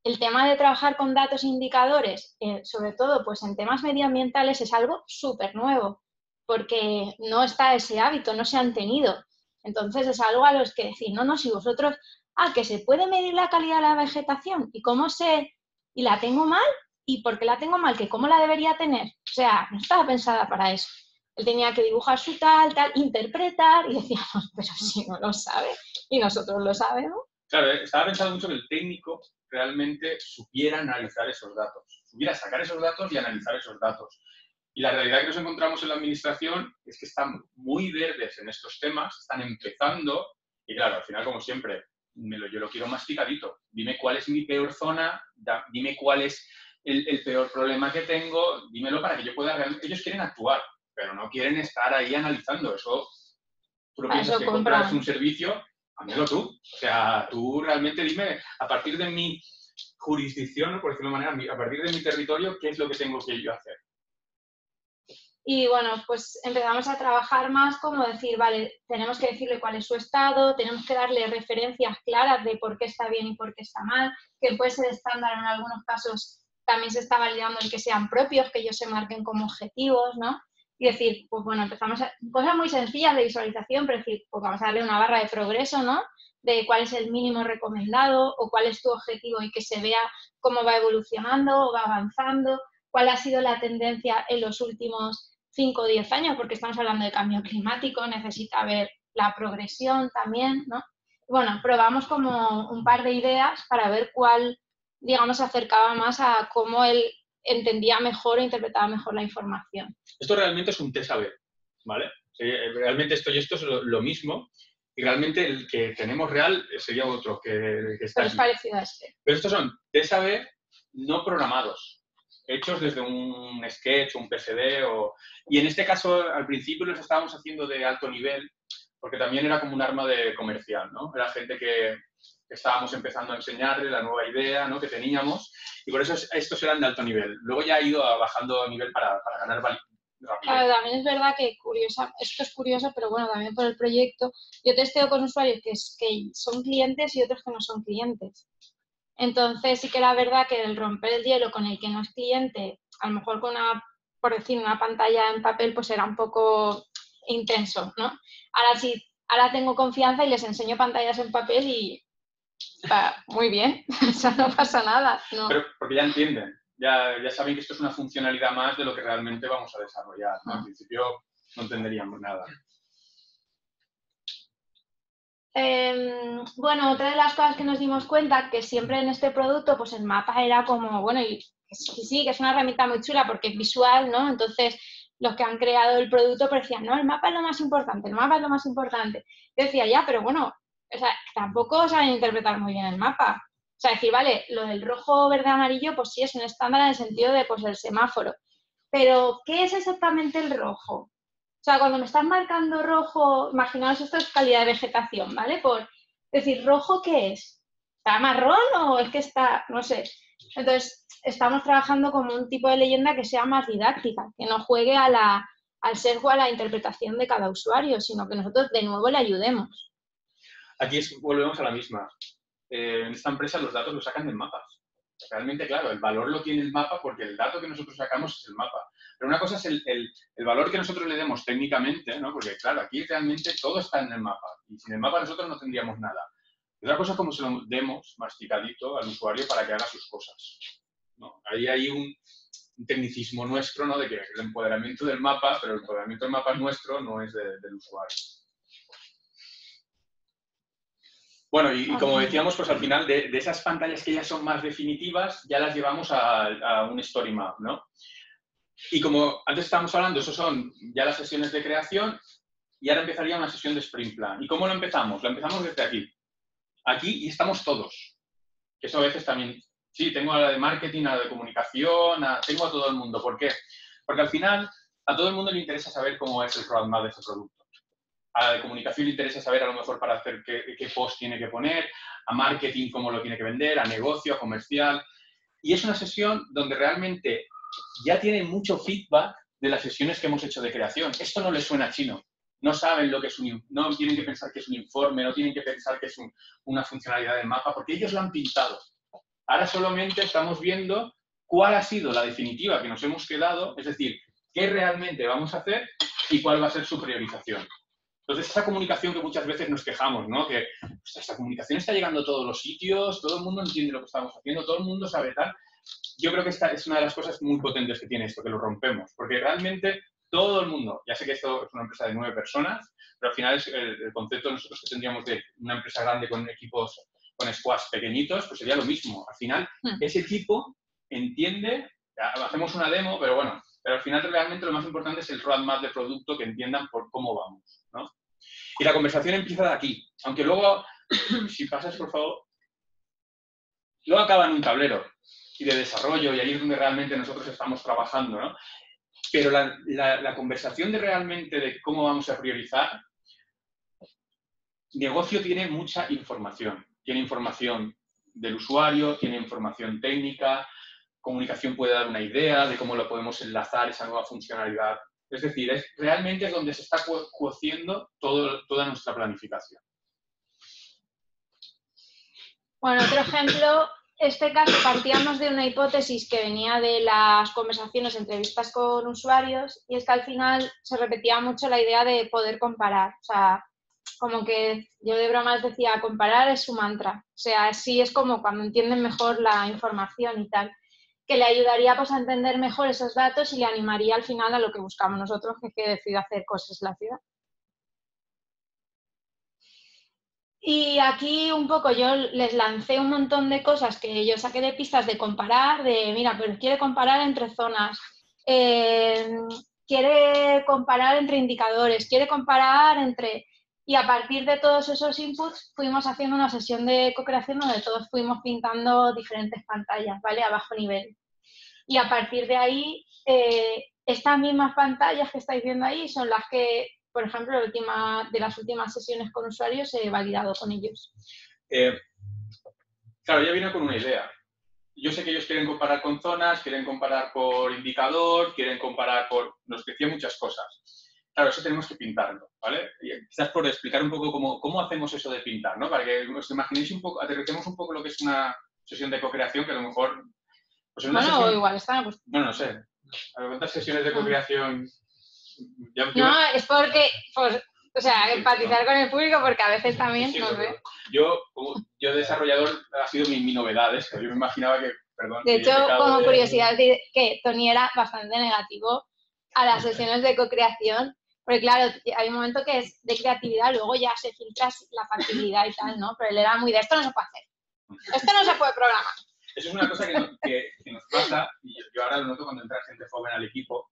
el tema de trabajar con datos e indicadores, sobre todo pues en temas medioambientales, es algo súper nuevo, porque no está ese hábito, no se han tenido. Entonces es algo a los que decir, no, si vosotros que se puede medir la calidad de la vegetación y cómo sé, y la tengo mal, y por qué la tengo mal, que cómo la debería tener. O sea, no estaba pensada para eso. Él tenía que dibujar su tal, interpretar, y decíamos, pero si no lo sabe, y nosotros lo sabemos. Claro, estaba pensando mucho que el técnico realmente supiera analizar esos datos, supiera sacar esos datos y analizar esos datos. Y la realidad que nos encontramos en la administración es que están muy verdes en estos temas, están empezando, y claro, al final, como siempre, yo lo quiero masticadito. Dime cuál es mi peor zona, dime cuál es el peor problema que tengo, dímelo para que yo pueda... Ellos quieren actuar, pero no quieren estar ahí analizando. Eso, tú lo piensas que compras un servicio, házmelo tú. O sea, tú realmente dime, a partir de mi jurisdicción, por decirlo de manera, a partir de mi territorio, ¿qué es lo que tengo que yo hacer? Y bueno, pues empezamos a trabajar más como decir, vale, tenemos que decirle cuál es su estado, tenemos que darle referencias claras de por qué está bien y por qué está mal, que puede ser estándar en algunos casos, también se está validando el que sean propios, que ellos se marquen como objetivos, ¿no? Y decir, pues bueno, empezamos a cosas muy sencillas de visualización, pero decir, pues vamos a darle una barra de progreso, ¿no? De cuál es el mínimo recomendado o cuál es tu objetivo y que se vea cómo va evolucionando o va avanzando, cuál ha sido la tendencia en los últimos 5 o 10 años, porque estamos hablando de cambio climático, necesita ver la progresión también, ¿no? Bueno, probamos como un par de ideas para ver cuál, digamos, se acercaba más a cómo él entendía mejor o interpretaba mejor la información. Esto realmente es un test A/B, ¿vale? Realmente esto y esto es lo mismo, y realmente el que tenemos real sería otro que está Pero es aquí. parecido a este. Pero estos son test A/B no programados, hechos desde un sketch, un PSD, y en este caso al principio los estábamos haciendo de alto nivel, porque también era como un arma de comercial, ¿no? Era gente que estábamos empezando a enseñarle la nueva idea, ¿no?, que teníamos, y por eso estos eran de alto nivel. Luego ya ha ido bajando a nivel para ganar rapidez. Claro, también es verdad que esto es curioso, pero bueno, también por el proyecto, yo testeo con usuarios que son clientes y otros que no son clientes. Entonces sí que era verdad que el romper el hielo con el que no es cliente, a lo mejor con por decir, una pantalla en papel, pues era un poco intenso, ¿no? Ahora sí, ahora tengo confianza y les enseño pantallas en papel y está muy bien, o sea, no pasa nada. ¿No? Pero porque ya entienden, ya saben que esto es una funcionalidad más de lo que realmente vamos a desarrollar, ¿no? Al principio no entenderíamos nada. Bueno, otra de las cosas que nos dimos cuenta, que siempre en este producto, pues el mapa era como, bueno, y sí, que es una herramienta muy chula porque es visual, ¿no? Entonces, los que han creado el producto pues decían, no, el mapa es lo más importante, el mapa es lo más importante. Yo decía, ya, pero bueno, o sea, tampoco saben interpretar muy bien el mapa. O sea, decir, vale, lo del rojo, verde, amarillo, pues sí, es un estándar en el sentido de, pues, el semáforo. Pero, ¿qué es exactamente el rojo? O sea, cuando me estás marcando rojo, imaginaos, esto es calidad de vegetación, ¿vale? Por decir, ¿rojo qué es? ¿Está marrón o es que está, no sé? Entonces, estamos trabajando como un tipo de leyenda que sea más didáctica, que no juegue al sesgo, a la interpretación de cada usuario, sino que nosotros de nuevo le ayudemos. Aquí volvemos a la misma. En esta empresa los datos los sacan del mapa. Realmente, claro, el valor lo tiene el mapa porque el dato que nosotros sacamos es el mapa. Pero una cosa es el valor que nosotros le demos técnicamente, ¿no? Porque, claro, aquí realmente todo está en el mapa. Y sin el mapa nosotros no tendríamos nada. Y otra cosa es cómo se lo demos masticadito al usuario para que haga sus cosas, ¿no? Ahí hay un tecnicismo nuestro, ¿no?, de que el empoderamiento del mapa, pero el empoderamiento del mapa es nuestro, no es del usuario. Bueno, y como decíamos, pues al final de esas pantallas que ya son más definitivas, ya las llevamos a un story map, ¿no? Y como antes estábamos hablando, eso son ya las sesiones de creación, y ahora empezaría una sesión de sprint plan. ¿Y cómo lo empezamos? Lo empezamos desde aquí. Aquí y estamos todos. Que eso a veces también, sí, tengo a la de marketing, a la de comunicación, tengo a todo el mundo. ¿Por qué? Porque al final a todo el mundo le interesa saber cómo es el roadmap de ese producto. A la de comunicación le interesa saber a lo mejor para hacer qué post tiene que poner, a marketing cómo lo tiene que vender, a negocio, a comercial. Y es una sesión donde realmente ya tienen mucho feedback de las sesiones que hemos hecho de creación. Esto no les suena chino. No saben lo que es no tienen que pensar que es un informe, no tienen que pensar que es una funcionalidad del mapa, porque ellos lo han pintado. Ahora solamente estamos viendo cuál ha sido la definitiva que nos hemos quedado, es decir, qué realmente vamos a hacer y cuál va a ser su priorización. Entonces, esa comunicación que muchas veces nos quejamos, ¿no? Que esta comunicación está llegando a todos los sitios, todo el mundo entiende lo que estamos haciendo, todo el mundo sabe tal. Yo creo que esta es una de las cosas muy potentes que tiene esto, que lo rompemos, porque realmente todo el mundo, ya sé que esto es una empresa de 9 personas, pero al final es el concepto nosotros que tendríamos de una empresa grande con equipos, con squads pequeñitos, pues sería lo mismo. Al final, ese equipo entiende, hacemos una demo, pero bueno, pero al final realmente lo más importante es el roadmap de producto, que entiendan por cómo vamos, ¿no? Y la conversación empieza de aquí, aunque luego, si pasas por favor, luego acaba en un tablero y de desarrollo, y ahí es donde realmente nosotros estamos trabajando, ¿no? Pero la conversación de realmente de cómo vamos a priorizar, negocio tiene mucha información. Tiene información del usuario, tiene información técnica, comunicación puede dar una idea de cómo lo podemos enlazar esa nueva funcionalidad. Es decir, realmente es donde se está cociendo toda nuestra planificación. Bueno, otro ejemplo, este caso partíamos de una hipótesis que venía de las conversaciones, entrevistas con usuarios, y es que al final se repetía mucho la idea de poder comparar. O sea, como que yo de broma les decía, comparar es su mantra. O sea, así es como cuando entienden mejor la información y tal, que le ayudaría pues a entender mejor esos datos y le animaría al final a lo que buscamos nosotros, que decida hacer cosas en la ciudad. Y aquí un poco yo les lancé un montón de cosas que yo saqué de pistas de comparar, de mira, pero quiere comparar entre zonas, quiere comparar entre indicadores, quiere comparar entre... Y a partir de todos esos inputs fuimos haciendo una sesión de co-creación donde todos fuimos pintando diferentes pantallas, ¿vale? A bajo nivel. Y a partir de ahí, estas mismas pantallas que estáis viendo ahí son las que, por ejemplo, de las últimas sesiones con usuarios he validado con ellos. Claro, ya vino con una idea. Yo sé que ellos quieren comparar con zonas, quieren comparar por indicador, quieren comparar por... Nos decía muchas cosas. Claro, eso tenemos que pintarlo, ¿vale? Y quizás por explicar un poco cómo hacemos eso de pintar, ¿no? Para que os imaginéis un poco, aterricemos un poco lo que es una sesión de co-creación, que a lo mejor... Pues bueno, sesión... igual está... Pues... No sé. A ver, ¿cuántas sesiones de co-creación...? No, es porque... O sea, empatizar con el público, porque a veces también, sí, no sé. Yo desarrollador ha sido mi novedad, yo me imaginaba que... Perdón, de hecho, como curiosidad, que Tony era bastante negativo a las sesiones de co-creación, porque claro, hay un momento que es de creatividad, luego ya se filtra la factibilidad y tal, ¿no? Pero él era muy de esto no se puede hacer, esto no se puede programar. Eso es una cosa que nos pasa, y yo ahora lo noto cuando entra gente joven al equipo.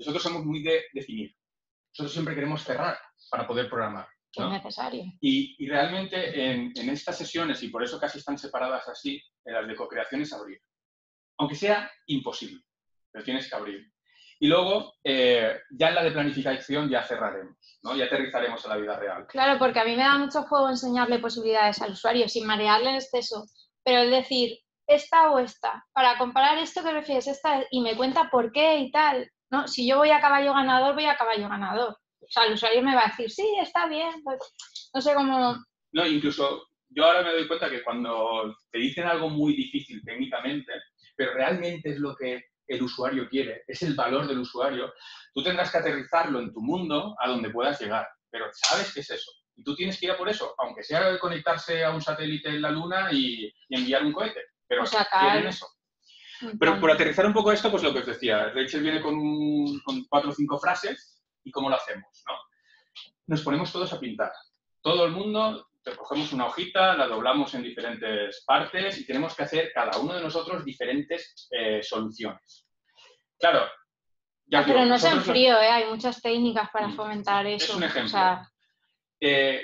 Nosotros somos muy de definir. Nosotros siempre queremos cerrar para poder programar, ¿no? Es necesario. Y realmente en estas sesiones, y por eso casi están separadas así, en las de co-creación es abrir. Aunque sea imposible, pero tienes que abrir. Y luego, ya en la de planificación ya cerraremos, ¿no? Ya aterrizaremos a la vida real. Claro, porque a mí me da mucho juego enseñarle posibilidades al usuario sin marearle en exceso, pero es decir, esta o esta, para comparar esto que refieres esta y me cuenta por qué y tal, ¿no? Si yo voy a caballo ganador, voy a caballo ganador. O sea, el usuario me va a decir, sí, está bien, pues, no sé cómo... No, incluso yo ahora me doy cuenta que cuando te dicen algo muy difícil técnicamente, pero realmente es lo que el usuario quiere, es el valor del usuario, tú tendrás que aterrizarlo en tu mundo a donde puedas llegar, pero sabes qué es eso. Y tú tienes que ir a por eso, aunque sea conectarse a un satélite en la Luna y enviar un cohete, pero quieren eso. Pero por aterrizar un poco esto, pues lo que os decía, Rachel viene con 4 o 5 frases y cómo lo hacemos, ¿no? Nos ponemos todos a pintar. Todo el mundo, cogemos una hojita, la doblamos en diferentes partes y tenemos que hacer cada uno de nosotros diferentes soluciones. Claro. Ya pero no es en frío, hay muchas técnicas para fomentar eso. Es un ejemplo. O sea...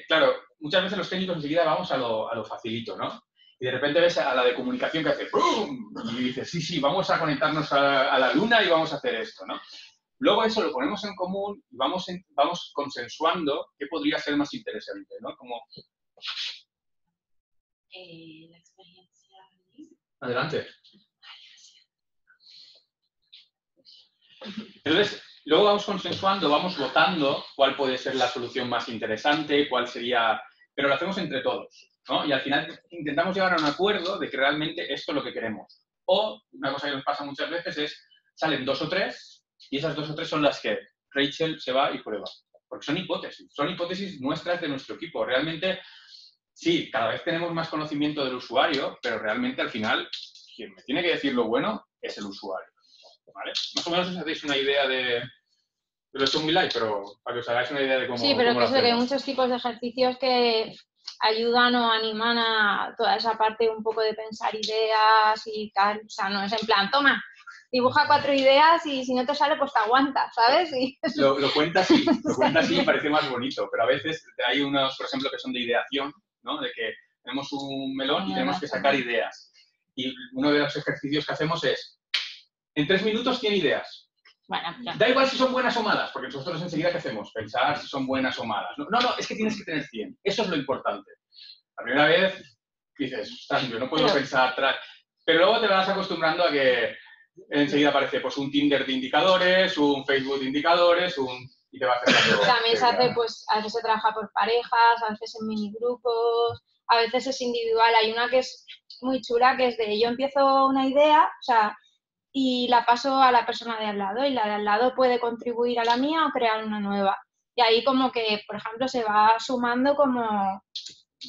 claro, muchas veces los técnicos enseguida vamos a lo facilito, ¿no? Y de repente ves a la de comunicación que hace ¡pum! Y dices, sí, vamos a conectarnos a la Luna y vamos a hacer esto, ¿no? Luego eso lo ponemos en común y vamos consensuando qué podría ser más interesante, ¿no? Como... La experiencia... Adelante. Entonces, luego vamos consensuando, vamos votando cuál puede ser la solución más interesante, cuál sería... Pero lo hacemos entre todos, ¿no? Y al final intentamos llegar a un acuerdo de que realmente esto es lo que queremos. O, una cosa que nos pasa muchas veces es, salen 2 o 3, y esas 2 o 3 son las que Rachel se va y prueba. porque son hipótesis nuestras de nuestro equipo. Realmente, sí, cada vez tenemos más conocimiento del usuario, pero realmente al final, quien me tiene que decir lo bueno es el usuario, ¿vale? Más o menos os hacéis una idea de lo he hecho muy light, pero para que os hagáis una idea de cómo, sí, pero cómo que lo eso, que hay hacemos. muchos tipos de ejercicios que ayudan o animan a toda esa parte un poco de pensar ideas y tal. O sea, no es en plan, toma, dibuja 4 ideas y si no te sale, pues te aguantas, ¿sabes? Y Lo cuenta así, y parece más bonito, pero a veces hay unos, por ejemplo, que son de ideación, ¿no? De que tenemos un melón y tenemos que sacar ideas. Y uno de los ejercicios que hacemos es, en 3 minutos tiene ideas. Bueno, ya. Da igual si son buenas o malas, porque nosotros enseguida, ¿qué hacemos? Pensar si son buenas o malas. No, es que tienes que tener 100. Eso es lo importante. La primera vez dices, ostras, yo no puedo pensar atrás. Pero luego te vas acostumbrando a que enseguida aparece pues, un Tinder de indicadores, un Facebook de indicadores, y te va acercando. También se hace, pues, a veces se trabaja por parejas, a veces en minigrupos, a veces es individual. Hay una que es muy chula, que es de yo empiezo una idea, o sea, y la paso a la persona de al lado, y la de al lado puede contribuir a la mía o crear una nueva. Y ahí como que, por ejemplo, se va sumando como,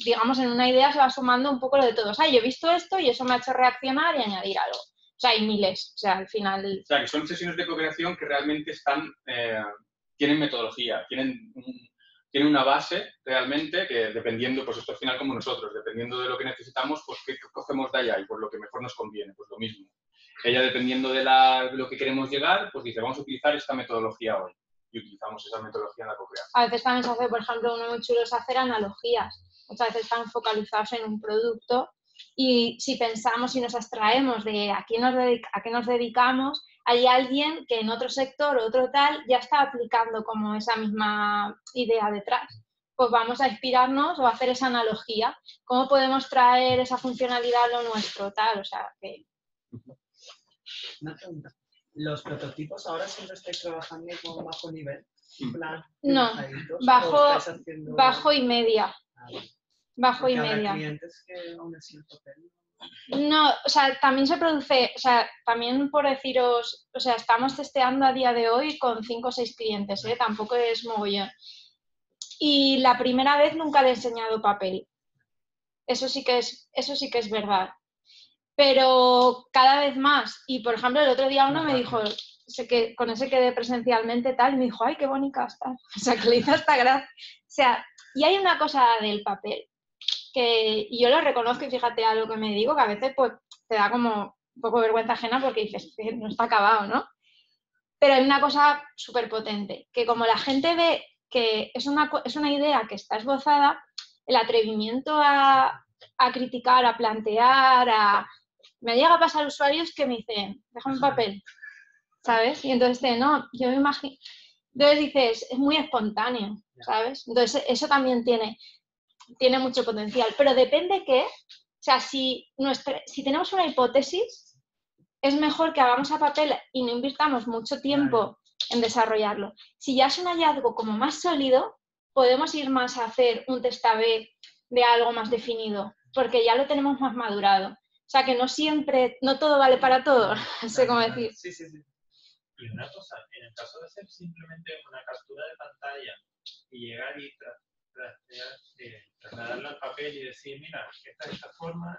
digamos, en una idea se va sumando un poco lo de todos. Yo he visto esto y eso me ha hecho reaccionar y añadir algo. O sea, hay miles, o sea, al final... O sea, que son sesiones de co-creación que realmente tienen metodología, tienen una base realmente que dependiendo, pues esto al final como nosotros, dependiendo de lo que necesitamos, pues qué cogemos de allá y por lo que mejor nos conviene, pues lo mismo. Ella, dependiendo de lo que queremos llegar, pues dice, vamos a utilizar esta metodología hoy. Y utilizamos esa metodología en la co-creación. A veces también se hace, por ejemplo, uno muy chulo es hacer analogías. Muchas veces están focalizados en un producto y si pensamos y nos abstraemos de a qué nos dedicamos, hay alguien que en otro sector o otro tal ya está aplicando como esa misma idea detrás. Pues vamos a inspirarnos o a hacer esa analogía. ¿Cómo podemos traer esa funcionalidad a lo nuestro? Tal, o sea, que... Una pregunta. ¿Los prototipos ahora siempre estáis trabajando con bajo nivel? Plan, no, bajo y media. Bajo y media. Clientes que aún así el papel. No, o sea, también se produce, o sea, también por deciros, o sea, estamos testeando a día de hoy con 5 o 6 clientes, ¿eh? Tampoco es mogollón. Y la primera vez nunca le he enseñado papel. Eso sí que es verdad. Pero cada vez más. Y, por ejemplo, el otro día uno me dijo, que con ese quedé presencialmente tal, y me dijo, ay, qué bonita está. O sea, que le hizo hasta gracia. O sea, y hay una cosa del papel y yo lo reconozco y fíjate a lo que me digo, que a veces pues te da como un poco vergüenza ajena porque dices, no está acabado, ¿no? Pero hay una cosa súper potente, que como la gente ve que es una idea que está esbozada, el atrevimiento a criticar, a plantear, me llega a pasar usuarios que me dicen, déjame un papel, ¿sabes? Y entonces no, yo me imagino, entonces dices, es muy espontáneo, ¿sabes? Entonces eso también tiene mucho potencial, pero depende qué, o sea, si tenemos una hipótesis, es mejor que hagamos a papel y no invirtamos mucho tiempo en desarrollarlo. Si ya es un hallazgo como más sólido, podemos ir más a hacer un test A/B de algo más definido, porque ya lo tenemos más madurado. O sea, que no siempre, no todo vale para todo, no sé cómo decir. Sí. Y una cosa, en el caso de hacer simplemente una captura de pantalla y llegar y trasladarlo al papel y decir, mira, esta forma,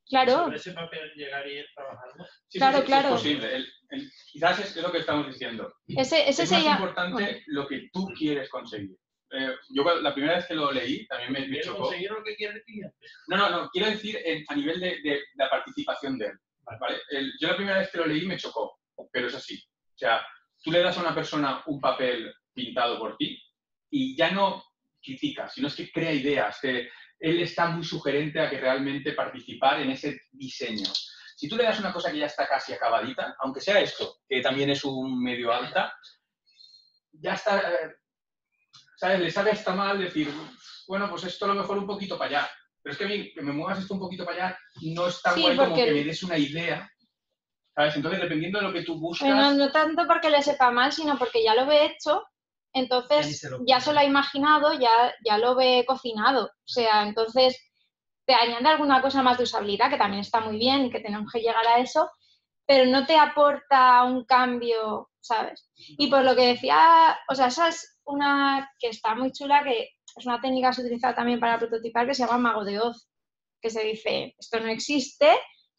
claro. Sobre ese papel llegar y ir trabajando. Sí, claro. Es posible. Quizás es lo que estamos diciendo. Es más importante lo que tú quieres conseguir. Yo la primera vez que lo leí también me chocó. ¿Conseguir lo que quiere el cliente? No, quiero decir a nivel de la participación de él. ¿Vale? Yo la primera vez que lo leí me chocó, pero es así. O sea, tú le das a una persona un papel pintado por ti y ya no critica, sino es que crea ideas, que él está muy sugerente a que realmente participar en ese diseño. Si tú le das una cosa que ya está casi acabadita, aunque sea esto, que también es un medio alta, ya está, ¿sabes? Le sabe hasta mal decir, bueno, pues esto a lo mejor un poquito para allá. Pero es que a mí, que me muevas esto un poquito para allá, no es tan guay como que me des una idea, ¿sabes? Entonces, dependiendo de lo que tú buscas... Bueno, no tanto porque le sepa mal, sino porque ya lo ve hecho. Entonces, ya se lo ha imaginado, ya lo ve cocinado. O sea, entonces te añade alguna cosa más de usabilidad, que también está muy bien y que tenemos que llegar a eso, pero no te aporta un cambio ¿sabes? Y por lo que decía, o sea, esa es una que está muy chula, que es una técnica que se utiliza también para prototipar, que se llama Mago de Oz, que se dice, esto no existe,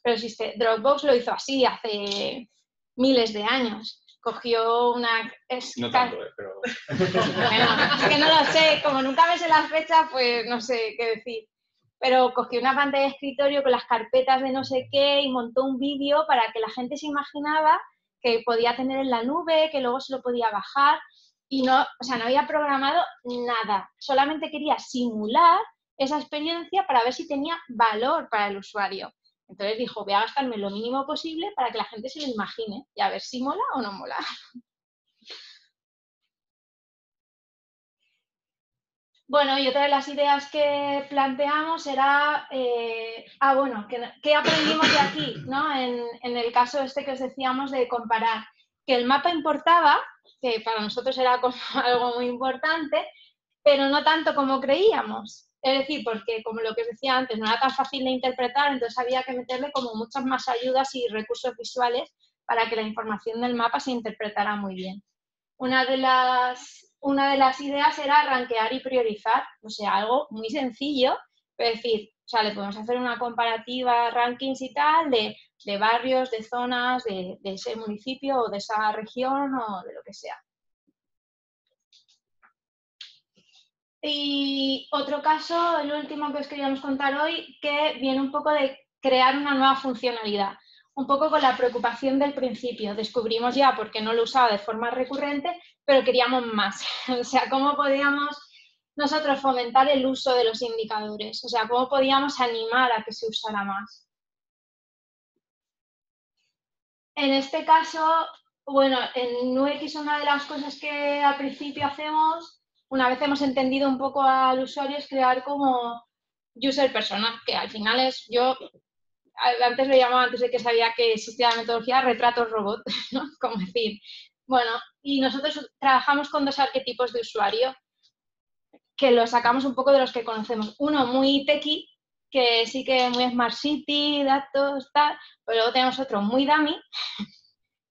pero existe. Dropbox lo hizo así hace miles de años. Cogió una... No tanto, pero... Bueno, es que no lo sé, como nunca me sé las fechas, pues no sé qué decir. Pero cogió una pantalla de escritorio con las carpetas de no sé qué y montó un vídeo para que la gente se imaginaba que podía tener en la nube, que luego se lo podía bajar y no, o sea, no había programado nada. Solamente quería simular esa experiencia para ver si tenía valor para el usuario. Entonces dijo, voy a gastarme lo mínimo posible para que la gente se lo imagine y a ver si mola o no mola. Bueno, y otra de las ideas que planteamos era, bueno, ¿qué aprendimos de aquí? ¿No? En el caso este que os decíamos de comparar, que el mapa importaba, que para nosotros era como algo muy importante, pero no tanto como creíamos. Es decir, porque como lo que os decía antes, no era tan fácil de interpretar, entonces había que meterle como muchas más ayudas y recursos visuales para que la información del mapa se interpretara muy bien. Una de las ideas era rankear y priorizar, o sea, algo muy sencillo, es decir, o sea, le podemos hacer una comparativa, rankings y tal, de barrios, de zonas, de ese municipio o de esa región o de lo que sea. Y otro caso, el último que os queríamos contar hoy, que viene un poco de crear una nueva funcionalidad. Un poco con la preocupación del principio. Descubrimos ya por qué no lo usaba de forma recurrente, pero queríamos más. O sea, cómo podíamos nosotros fomentar el uso de los indicadores. O sea, cómo podíamos animar a que se usara más. En este caso, bueno, en UX una de las cosas que al principio hacemos, una vez hemos entendido un poco al usuario, es crear como user persona, que al final es, yo antes lo llamaba, antes de que sabía que existía la metodología, retratos robot, ¿no? Como decir, bueno, y nosotros trabajamos con dos arquetipos de usuario, que los sacamos un poco de los que conocemos. Uno muy techie, que sí que muy Smart City, datos, tal, pero luego tenemos otro muy dummy,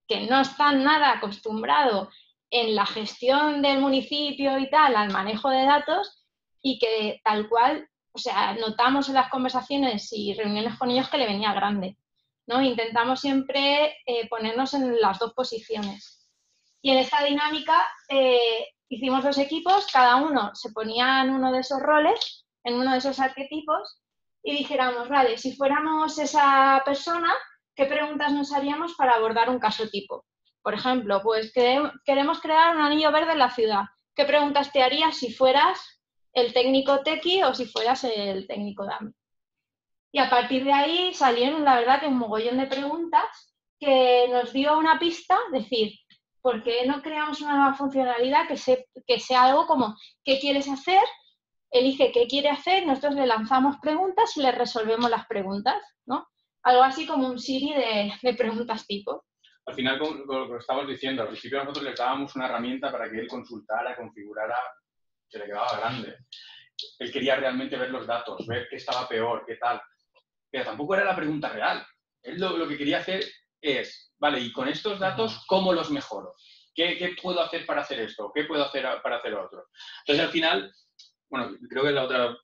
que no está nada acostumbrado en la gestión del municipio y tal, al manejo de datos, y que tal cual, o sea, notamos en las conversaciones y reuniones con ellos que le venía grande, ¿no? Intentamos siempre ponernos en las dos posiciones. Y en esta dinámica hicimos dos equipos, cada uno se ponía en uno de esos roles, en uno de esos arquetipos, y dijéramos, vale, si fuéramos esa persona, ¿qué preguntas nos haríamos para abordar un caso tipo? Por ejemplo, pues queremos crear un anillo verde en la ciudad. ¿Qué preguntas te harías si fueras el técnico tequi o si fueras el técnico dummy? Y a partir de ahí salieron, la verdad, que un mogollón de preguntas que nos dio una pista, decir, ¿por qué no creamos una nueva funcionalidad que sea algo como ¿qué quieres hacer? Elige qué quiere hacer, nosotros le lanzamos preguntas y le resolvemos las preguntas, ¿no? Algo así como un Siri de preguntas tipo. Al final, como lo que estamos diciendo, al principio nosotros le dábamos una herramienta para que él consultara, configurara, se le quedaba grande. Él quería realmente ver los datos, ver qué estaba peor, qué tal. Pero tampoco era la pregunta real. Él lo que quería hacer es, vale, y con estos datos, ¿cómo los mejoro? ¿Qué puedo hacer para hacer esto? ¿Qué puedo hacer para hacer otro? Entonces, al final, bueno, creo que la otra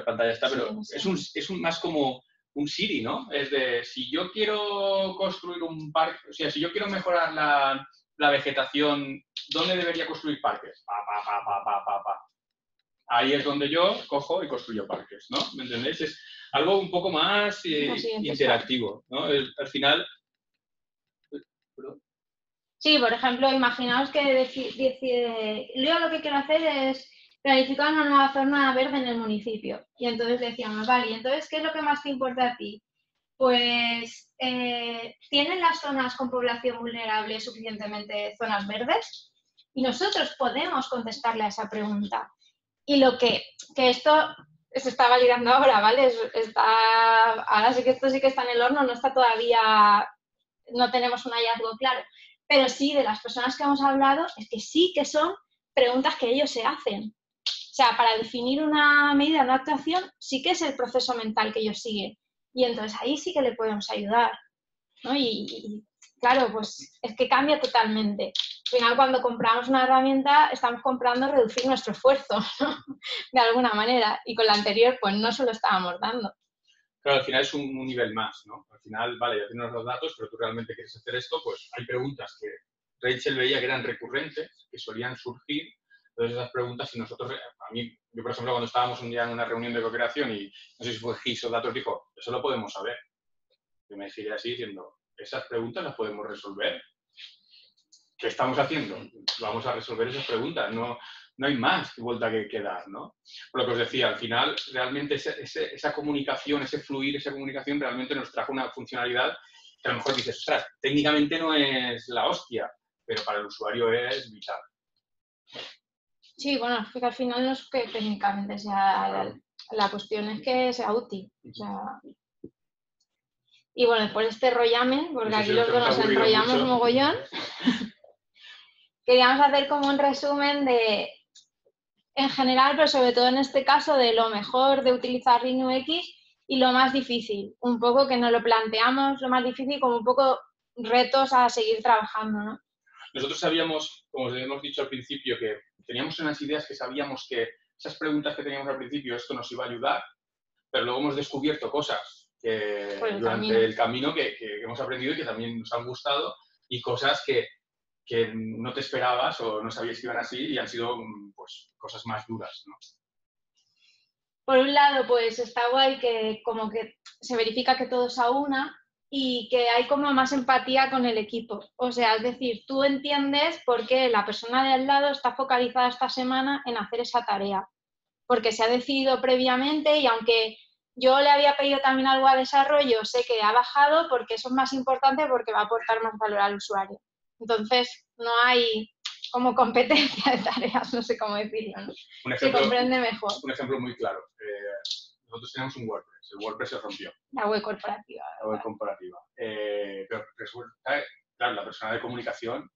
pantalla está, pero es más como un Siri, ¿no? Es de, si yo quiero construir un parque, o sea, si yo quiero mejorar la vegetación, ¿dónde debería construir parques? Ahí es donde yo cojo y construyo parques, ¿no? ¿Me entendéis? Es algo un poco más interactivo, ¿no? Al final... Sí, por ejemplo, imaginaos que decide, yo lo que quiero hacer es planificar una nueva zona verde en el municipio. Y entonces decíamos, vale, entonces, ¿qué es lo que más te importa a ti? Pues, ¿tienen las zonas con población vulnerable suficientemente zonas verdes? Y nosotros podemos contestarle a esa pregunta. Y lo que esto se está validando ahora, ¿vale? Ahora sí que esto sí que está en el horno, no está todavía, no tenemos un hallazgo claro. Pero sí, de las personas que hemos hablado, es que sí que son preguntas que ellos se hacen. O sea, para definir una medida, una actuación, sí que es el proceso mental que ellos siguen. Y entonces ahí sí que le podemos ayudar, ¿no? Y claro, pues es que cambia totalmente. Al final, cuando compramos una herramienta, estamos comprando reducir nuestro esfuerzo, ¿no? De alguna manera. Y con la anterior, pues no se lo estábamos dando. Claro, al final es un nivel más, ¿no? Al final, vale, ya tienes los datos, pero tú realmente quieres hacer esto, pues hay preguntas que Rachel veía que eran recurrentes, que solían surgir. Entonces esas preguntas, si nosotros, a mí, yo por ejemplo, cuando estábamos un día en una reunión de co-creación y no sé si fue Gis o Datos, dijo, eso lo podemos saber. Yo me giré así diciendo, esas preguntas las podemos resolver. ¿Qué estamos haciendo? Vamos a resolver esas preguntas, no hay más vuelta que dar, ¿no? Por lo que os decía, al final, realmente esa comunicación, ese fluir, esa comunicación realmente nos trajo una funcionalidad que a lo mejor dices, ostras, técnicamente no es la hostia, pero para el usuario es vital. Sí, bueno, es que al final no es que técnicamente sea la cuestión es que sea útil. O sea, y bueno, después de este rollamen, porque aquí los dos nos enrollamos mogollón, queríamos hacer como un resumen de, en general, pero sobre todo en este caso, de lo mejor de utilizar RhinoX y lo más difícil. Un poco que nos lo planteamos, lo más difícil, como un poco retos a seguir trabajando, ¿no? Nosotros sabíamos, como os hemos dicho al principio, que teníamos unas ideas que sabíamos que esas preguntas que teníamos al principio, esto nos iba a ayudar, pero luego hemos descubierto cosas que durante el camino que hemos aprendido y que también nos han gustado y cosas que no te esperabas o no sabías que iban así y han sido pues, cosas más duras, ¿no? Por un lado, pues está guay que como que se verifica que todo es a una y que hay como más empatía con el equipo. O sea, es decir, tú entiendes por qué la persona de al lado está focalizada esta semana en hacer esa tarea, porque se ha decidido previamente y aunque yo le había pedido también algo a desarrollo, sé que ha bajado porque eso es más importante porque va a aportar más valor al usuario. Entonces, no hay como competencia de tareas, no sé cómo decirlo, ¿no? Se comprende mejor. Un ejemplo muy claro. Nosotros teníamos un WordPress. El WordPress se rompió. La web corporativa. La web corporativa. Pero resulta, claro, la persona de comunicación,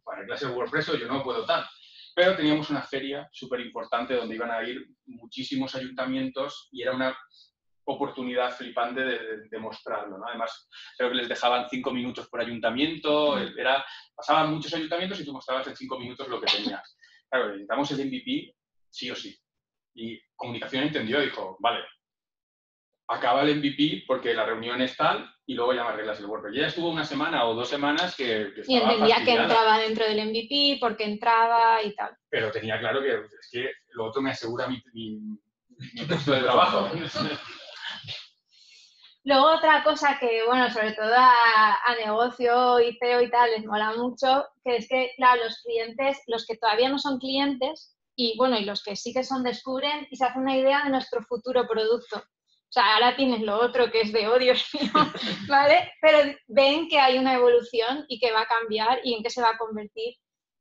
para clase de WordPress yo no puedo tal. Pero teníamos una feria súper importante donde iban a ir muchísimos ayuntamientos y era una oportunidad flipante de mostrarlo, ¿no? Además, creo que les dejaban 5 minutos por ayuntamiento, pasaban muchos ayuntamientos y tú mostrabas en 5 minutos lo que tenías. Claro, necesitamos el MVP sí o sí. Y comunicación entendió y dijo, vale, acaba el MVP porque la reunión es tal y luego ya me arreglas el WordPress. Y ella estuvo 1 semana o 2 semanas que y entendía que entraba dentro del MVP, porque entraba y tal. Pero tenía claro que es que lo otro me asegura mi puesto de trabajo. Luego otra cosa que, bueno, sobre todo a negocio y CEO y tal, les mola mucho, que es que, claro, los clientes, los que todavía no son clientes, y bueno, y los que sí que son, descubren y se hacen una idea de nuestro futuro producto. O sea, ahora tienes lo otro que es de, oh, Dios mío, ¿vale? Pero ven que hay una evolución y que va a cambiar y en qué se va a convertir.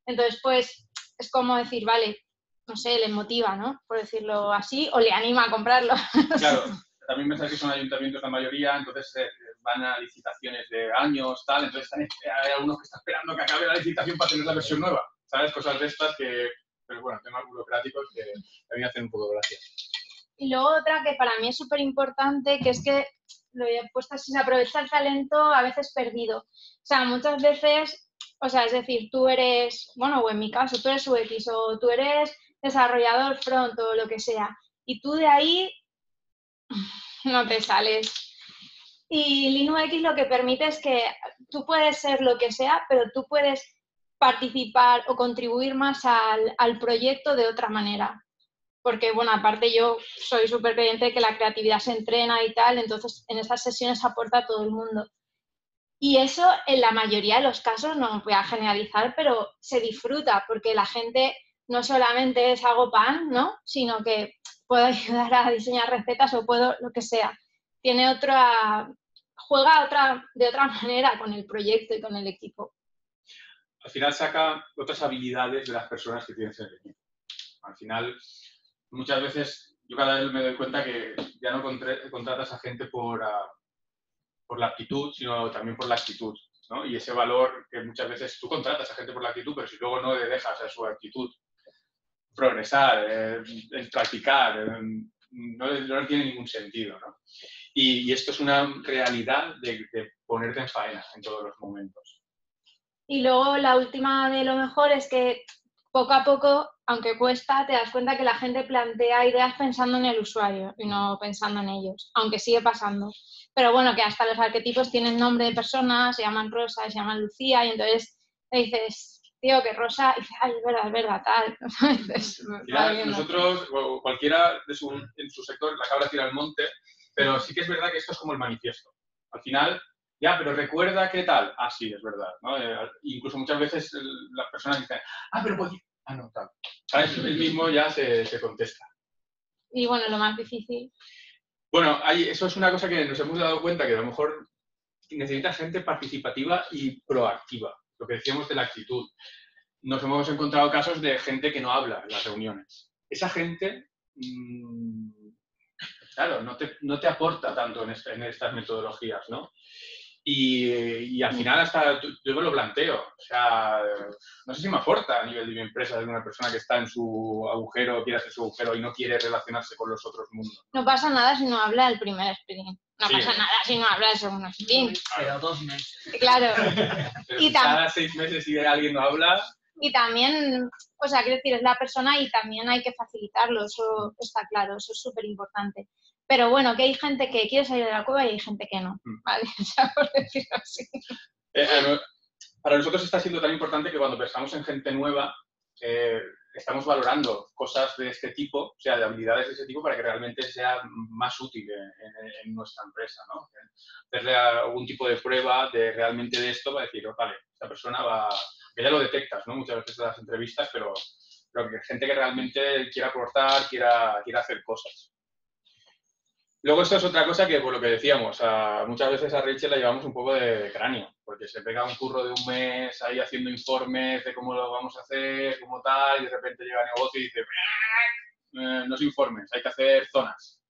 Entonces, pues, es como decir, vale, no sé, le motiva, ¿no? Por decirlo así, o le anima a comprarlo. Claro. También pensar que son ayuntamientos la mayoría, entonces van a licitaciones de años, tal, entonces hay algunos que están esperando que acabe la licitación para tener la versión nueva, ¿sabes? Cosas de estas que, pero bueno, temas burocráticos que a mí me hacen un poco de gracia. Y luego otra que para mí es súper importante, que es que lo he puesto así, se aprovecha el talento a veces perdido. O sea, muchas veces, o sea, es decir, tú eres, bueno, o en mi caso, tú eres UX o tú eres desarrollador front o lo que sea, y tú de ahí no te sales. Y LinuX lo que permite es que tú puedes ser lo que sea, pero tú puedes participar o contribuir más al proyecto de otra manera. Porque, bueno, aparte yo soy súper creyente de que la creatividad se entrena y tal, entonces en estas sesiones aporta a todo el mundo. Y eso en la mayoría de los casos, no voy a generalizar, pero se disfruta porque la gente no solamente es hago pan, ¿no? Sino que puedo ayudar a diseñar recetas o puedo lo que sea. Tiene juega de otra manera con el proyecto y con el equipo. Al final saca otras habilidades de las personas que tienes en el equipo. Al final, muchas veces, yo cada vez me doy cuenta que ya no contratas a gente por la aptitud, sino también por la actitud, ¿no? Y ese valor que muchas veces tú contratas a gente por la actitud, pero si luego no le dejas a su actitud progresar, practicar, no tiene ningún sentido, ¿no? Y esto es una realidad de ponerte en faena en todos los momentos. Y luego la última de lo mejor es que poco a poco, aunque cuesta, te das cuenta que la gente plantea ideas pensando en el usuario y no pensando en ellos, aunque sigue pasando. Pero bueno, que hasta los arquetipos tienen nombre de personas, se llaman Rosa, se llaman Lucía, y entonces le dices, tío, que Rosa, y dice, ay, es verdad, tal. Entonces, nosotros, o cualquiera en su sector, la cabra tira al monte, pero sí que es verdad que esto es como el manifiesto. Al final, ya, pero recuerda qué tal. Ah, sí, es verdad, ¿no? Incluso muchas veces las personas dicen, pero pues, no, tal. ¿Sabes? Él mismo ya se contesta. Y bueno, lo más difícil. Bueno, eso es una cosa que nos hemos dado cuenta, que a lo mejor necesita gente participativa y proactiva. Lo que decíamos de la actitud. Nos hemos encontrado casos de gente que no habla en las reuniones. Esa gente, claro, no te aporta tanto en estas metodologías, ¿no? Y al final hasta yo me lo planteo. O sea, no sé si me aporta a nivel de mi empresa de una persona que está en su agujero, quiere hacer su agujero y no quiere relacionarse con los otros mundos. No pasa nada si no habla el primer sprint. No Sí, pasa nada si no habla el segundo sprint. Pero 2 meses. Claro. Pero Y si cada 6 meses si alguien no habla... Y también, o sea, quiero decir, es la persona y también hay que facilitarlo, eso está claro, eso es súper importante. Pero bueno, que hay gente que quiere salir de la cueva y hay gente que no, ¿vale? O sea, por decirlo así. Para nosotros está siendo tan importante que cuando pensamos en gente nueva, estamos valorando cosas de este tipo, o sea, de habilidades de ese tipo para que realmente sea más útil en nuestra empresa, ¿no? Hacerle algún tipo de prueba de realmente de esto para decir, vale, esta persona va... Que ya lo detectas, ¿no? Muchas veces en las entrevistas, pero que gente que realmente quiera aportar, quiera hacer cosas. Luego esto es otra cosa que, por lo que decíamos, muchas veces a Rachel la llevamos un poco de cráneo, porque se pega un curro de un mes ahí haciendo informes de cómo lo vamos a hacer, cómo tal, y de repente llega el negocio y dice, no es informes, hay que hacer zonas.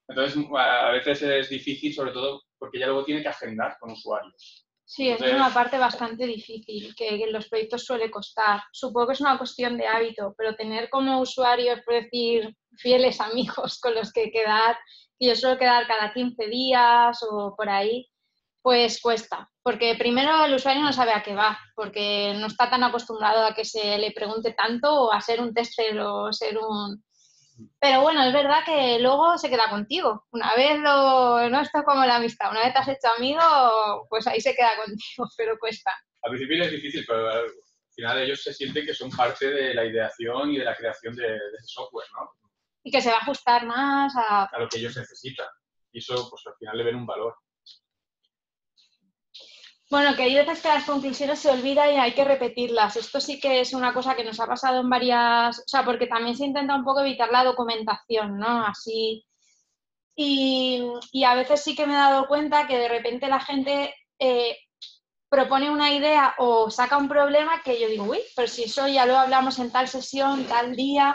Entonces, a veces es difícil, sobre todo porque ya luego tiene que agendar con usuarios. Sí, es una parte bastante difícil, que en los proyectos suele costar. Supongo que es una cuestión de hábito, pero tener como usuarios, por decir, fieles amigos con los que quedar, y yo suelo quedar cada 15 días o por ahí, pues cuesta. Porque primero el usuario no sabe a qué va, porque no está tan acostumbrado a que se le pregunte tanto o a ser un tester o ser un... Pero bueno, es verdad que luego se queda contigo. Una vez no está como la amistad, una vez te has hecho amigo, pues ahí se queda contigo, pero cuesta. Al principio es difícil, pero al final ellos se sienten que son parte de la ideación y de la creación de ese software, ¿no? Y que se va a ajustar más a lo que ellos necesitan. Y eso, pues al final le ven un valor. Bueno, que hay veces que las conclusiones se olvidan y hay que repetirlas. Esto sí que es una cosa que nos ha pasado en varias... O sea, porque también se intenta un poco evitar la documentación, ¿no? Así... Y a veces sí que me he dado cuenta que de repente la gente propone una idea o saca un problema que yo digo, uy, pero si eso ya lo hablamos en tal sesión, tal día,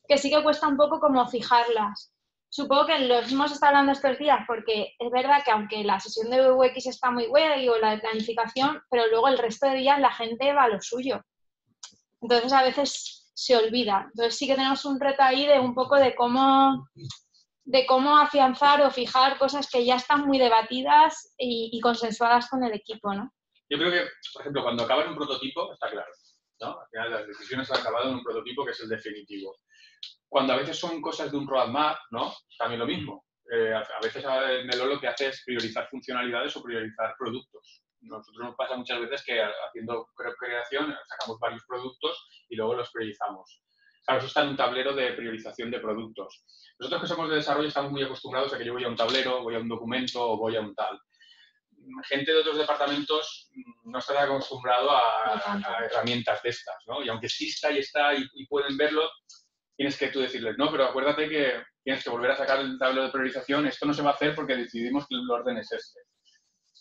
que sí que cuesta un poco como fijarlas. Supongo que lo hemos estado hablando estos días porque es verdad que aunque la sesión de UX está muy buena, digo, la de planificación, pero luego el resto de días la gente va a lo suyo. Entonces a veces se olvida. Entonces sí que tenemos un reto ahí de un poco de cómo afianzar o fijar cosas que ya están muy debatidas y consensuadas con el equipo, ¿no? Yo creo que, por ejemplo, cuando acaba en un prototipo, está claro, ¿no? Al final las decisiones han acabado en un prototipo que es el definitivo. Cuando a veces son cosas de un roadmap, ¿no? También lo mismo. A veces Nelo lo que hace es priorizar funcionalidades o priorizar productos. Nosotros nos pasa muchas veces que haciendo creación sacamos varios productos y luego los priorizamos. Claro, eso está en un tablero de priorización de productos. Nosotros que somos de desarrollo estamos muy acostumbrados a que yo voy a un tablero, voy a un documento o voy a un tal. Gente de otros departamentos no está acostumbrado a herramientas de estas, ¿no? Y aunque exista y está y pueden verlo, tienes que tú decirles, no, pero acuérdate que tienes que volver a sacar el tablero de priorización, esto no se va a hacer porque decidimos que el orden es este.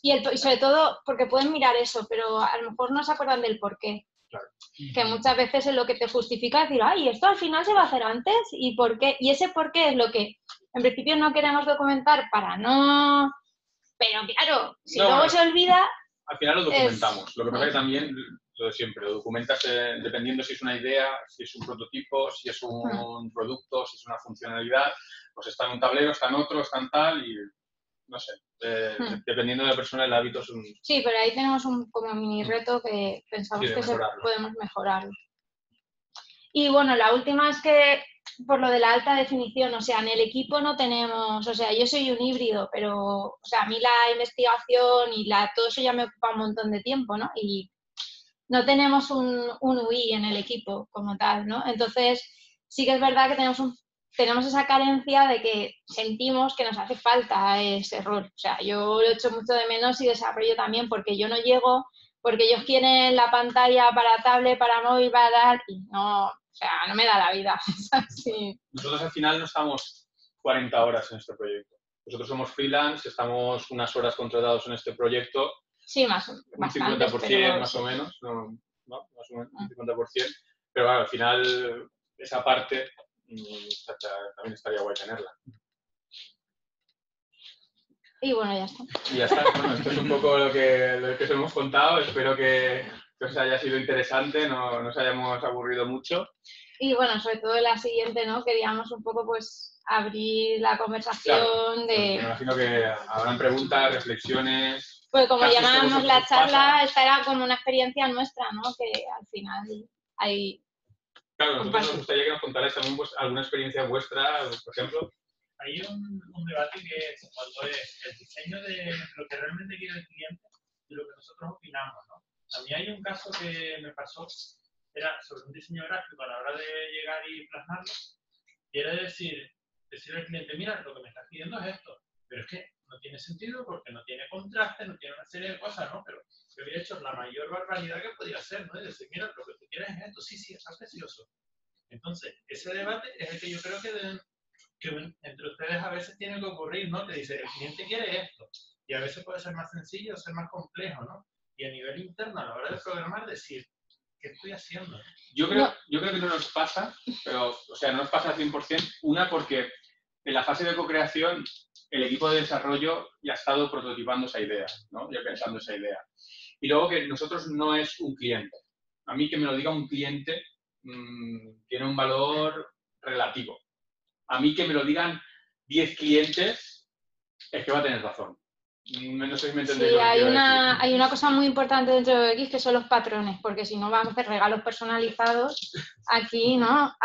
Y sobre todo porque pueden mirar eso, pero a lo mejor no se acuerdan del por qué. Claro. Que muchas veces es lo que te justifica decir, ay, esto al final se va a hacer antes, ¿y por qué? Y ese por qué es lo que en principio no queremos documentar para no... Pero claro, si luego se olvida... Al final lo documentamos. Lo que pasa es que también, lo de siempre, lo documentas dependiendo si es una idea, si es un prototipo, si es un producto, si es una funcionalidad, pues está en un tablero, está en otro, está en tal, y no sé, dependiendo de la persona el hábito es un... Sí, pero ahí tenemos un como mini reto que pensamos Sí, de que mejorarlo. podemos mejorarlo. Y bueno, la última es que por lo de la alta definición, o sea, en el equipo no tenemos, o sea, yo soy un híbrido, pero, o sea, a mí la investigación y todo eso ya me ocupa un montón de tiempo, ¿no? Y no tenemos un UI en el equipo como tal, ¿no? Entonces, sí que es verdad que tenemos esa carencia de que sentimos que nos hace falta ese rol. O sea, yo lo echo mucho de menos y desarrollo también porque yo no llego, porque ellos quieren la pantalla para tablet, para móvil, para dar, y no, o sea, no me da la vida. Sí. Nosotros al final no estamos 40 horas en este proyecto. Nosotros somos freelance, estamos unas horas contratados en este proyecto. Sí, un bastante, 50% pero más sí. o menos, ¿no? Más o menos un 50%. Pero claro, al final esa parte también estaría guay tenerla. Y bueno, ya está. Y ya está. Bueno, esto es un poco lo que os hemos contado. Espero que os haya sido interesante, no nos hayamos aburrido mucho. Y bueno, sobre todo la siguiente, ¿no? Queríamos un poco, pues, abrir la conversación Claro, de... me imagino que habrán preguntas, reflexiones. Pues como casos que llamábamos vosotros la os charla, pasan. esta era como una experiencia nuestra, ¿no? Que al final hay... Claro, nosotros nos gustaría que nos contarais también alguna experiencia vuestra, por ejemplo. Hay un debate que es cuando es el diseño de lo que realmente quiere el cliente y lo que nosotros opinamos, ¿no? A mí hay un caso que me pasó, era sobre un diseño gráfico a la hora de llegar y plasmarlo, y era decirle al cliente, mira, lo que me estás pidiendo es esto, pero es que no tiene sentido porque no tiene contraste, no tiene una serie de cosas, ¿no? Pero yo había hecho la mayor barbaridad que podía hacer, ¿no? Y decir, mira, lo que tú quieres es esto, sí, está precioso. Entonces, ese debate es el que yo creo que entre ustedes a veces tiene que ocurrir, ¿no? Te dice, el cliente quiere esto, y a veces puede ser más sencillo o ser más complejo, ¿no? Y a nivel interno, a la hora de programar, decir, ¿qué estoy haciendo? Yo creo que no nos pasa, pero, o sea, no nos pasa al 100%. Una, porque en la fase de co-creación el equipo de desarrollo ya ha estado prototipando esa idea, ¿no? Ya pensando esa idea. Y luego que nosotros no es un cliente. A mí que me lo diga un cliente tiene un valor relativo. A mí que me lo digan 10 clientes es que va a tener razón. No sé si me entendéis Sí, lo que quiero decir. hay una cosa muy importante dentro de X que son los patrones, porque si no vamos a hacer regalos personalizados aquí, ¿no?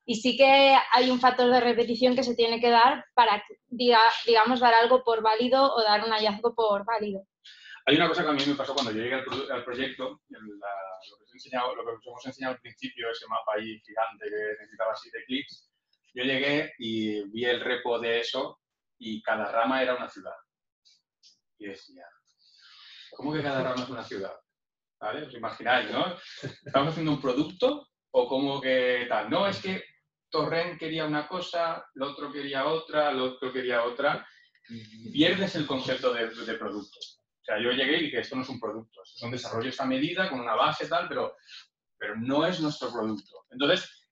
Y sí que hay un factor de repetición que se tiene que dar para, digamos, dar algo por válido o dar un hallazgo por válido. Hay una cosa que a mí me pasó cuando yo llegué al proyecto, lo que os hemos enseñado al principio, ese mapa ahí gigante que necesitaba 7 clics. Yo llegué y vi el repo de eso y cada rama era una ciudad. Y decía, ¿cómo que cada rama es una ciudad? ¿Vale? Os imagináis, ¿no? ¿Estamos haciendo un producto o cómo que tal? No, es que Torrent quería una cosa, el otro quería otra, el otro quería otra. Pierdes el concepto de producto. O sea, yo llegué y dije, esto no es un producto, esto es un desarrollo a medida, con una base tal, pero no es nuestro producto. Entonces,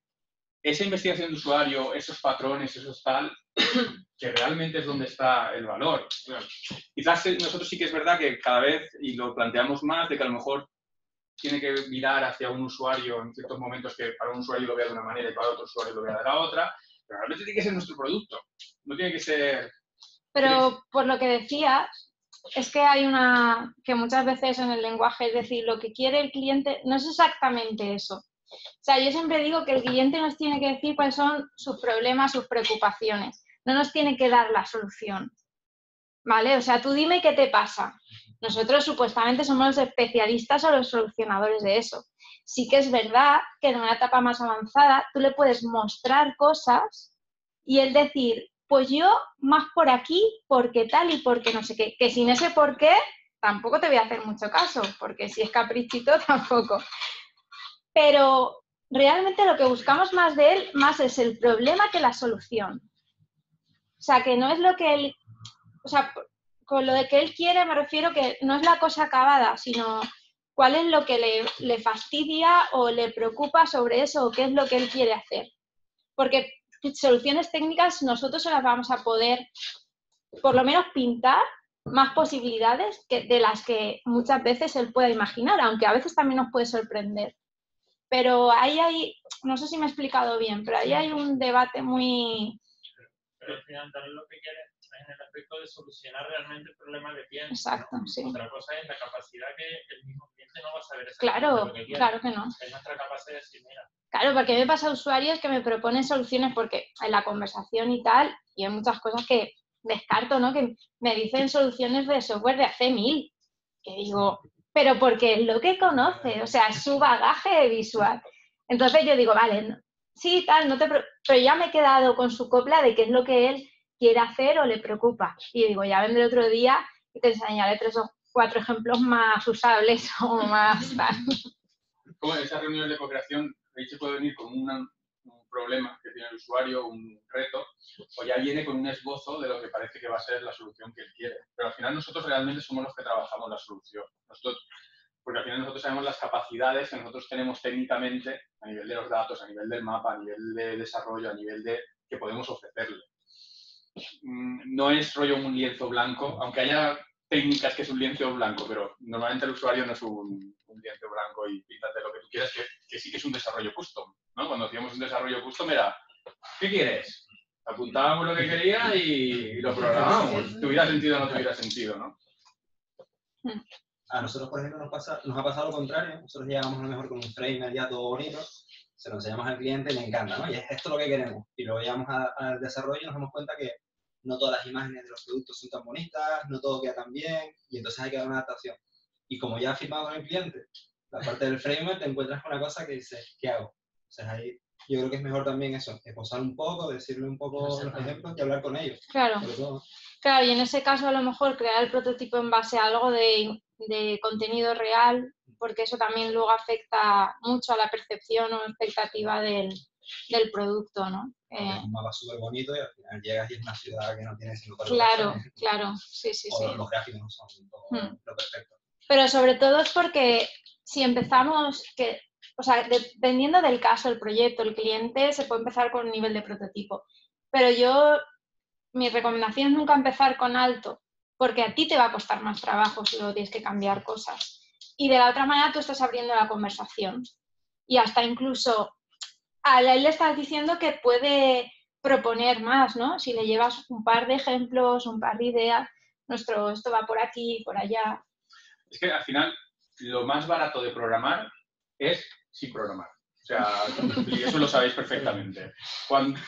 esa investigación de usuario, esos patrones, esos tal, que realmente es donde está el valor. Bueno, quizás nosotros sí que es verdad que cada vez, y lo planteamos más, de que a lo mejor tiene que mirar hacia un usuario en ciertos momentos que para un usuario lo vea de una manera y para otro usuario lo vea de la otra, pero realmente tiene que ser nuestro producto, no tiene que ser... Pero por lo que decías, es que hay que muchas veces en el lenguaje, es decir, lo que quiere el cliente no es exactamente eso. O sea, yo siempre digo que el cliente nos tiene que decir cuáles son sus problemas, sus preocupaciones. No nos tiene que dar la solución. ¿Vale? O sea, tú dime qué te pasa. Nosotros supuestamente somos los especialistas o los solucionadores de eso. Sí que es verdad que en una etapa más avanzada tú le puedes mostrar cosas y él decir, pues yo más por aquí, porque tal y porque no sé qué. Que sin ese por qué tampoco te voy a hacer mucho caso, porque si es caprichito tampoco. Pero realmente lo que buscamos más de él, más es el problema que la solución. O sea, que no es lo que él... O sea, con lo de que él quiere me refiero que no es la cosa acabada, sino cuál es lo que le fastidia o le preocupa sobre eso o qué es lo que él quiere hacer. Porque soluciones técnicas nosotros se las vamos a poder, por lo menos, pintar más posibilidades de las que muchas veces él puede imaginar, aunque a veces también nos puede sorprender. Pero ahí hay, no sé si me he explicado bien, pero ahí hay un debate muy... Pero al final también lo que quiere, en el aspecto de solucionar realmente el problema de cliente. Exacto, ¿no? sí. Otra cosa es la capacidad que el mismo cliente no va a saber Claro, exactamente lo que quiere. claro que no. Es nuestra capacidad de decir, mira, Claro, porque me pasa a usuarios que me proponen soluciones porque en la conversación y tal, y hay muchas cosas que descarto, ¿no? Que me dicen soluciones de software de hace 1000. Que digo, pero porque es lo que conoce, o sea, es su bagaje visual. Entonces yo digo, vale, no, sí, tal, pero ya me he quedado con su copla de qué es lo que él quiere hacer o le preocupa. Y digo, ya vendré otro día y te enseñaré 3 o 4 ejemplos más usables o más tal. Como en esas reuniones de co-creación, ahí se puede venir con un problema que tiene el usuario, un reto, o ya viene con un esbozo de lo que parece que va a ser la solución que él quiere. Pero al final nosotros realmente somos los que trabajamos la solución. Porque al final nosotros sabemos las capacidades que nosotros tenemos técnicamente a nivel de los datos, a nivel del mapa, a nivel de desarrollo, a nivel de que podemos ofrecerle. No es rollo un lienzo blanco, aunque haya técnicas que es un lienzo blanco, pero normalmente el usuario no es un lienzo blanco y píntate lo que tú quieras, que sí que es un desarrollo custom, ¿no? Cuando hacíamos un desarrollo custom era, ¿qué quieres? Apuntábamos lo que quería y lo programábamos. Tuviera sentido o no tuviera sentido, ¿no? A nosotros, por ejemplo, nos ha pasado lo contrario. Nosotros llegamos a lo mejor con un frame ya todo bonito, se lo enseñamos al cliente y le encanta, ¿no? Y es esto lo que queremos. Y luego llegamos al desarrollo y nos damos cuenta que no todas las imágenes de los productos son tan bonitas, no todo queda tan bien, y entonces hay que dar una adaptación. Y como ya has firmado con el cliente la parte del framework, te encuentras con una cosa que dices, ¿qué hago? O sea, ahí yo creo que es mejor también eso, esbozar un poco, decirle un poco los ejemplos y hablar con ellos. Claro. Claro, y en ese caso a lo mejor crear el prototipo en base a algo de contenido real, porque eso también luego afecta mucho a la percepción o expectativa del producto, ¿no? Es un mapa súper bonito y al final llegas y es una ciudad que no tiene sino para Claro, sí. Los gráficos no son lo perfecto. Pero sobre todo es porque si empezamos, o sea, dependiendo del caso, el proyecto, el cliente, se puede empezar con un nivel de prototipo. Pero mi recomendación es nunca empezar con alto, porque a ti te va a costar más trabajo si luego tienes que cambiar cosas. Y de la otra manera tú estás abriendo la conversación. Y hasta incluso a él le estás diciendo que puede proponer más, ¿no? Si le llevas un par de ejemplos, un par de ideas, esto va por aquí, por allá. Es que al final lo más barato de programar es sin programar. O sea, y eso lo sabéis perfectamente.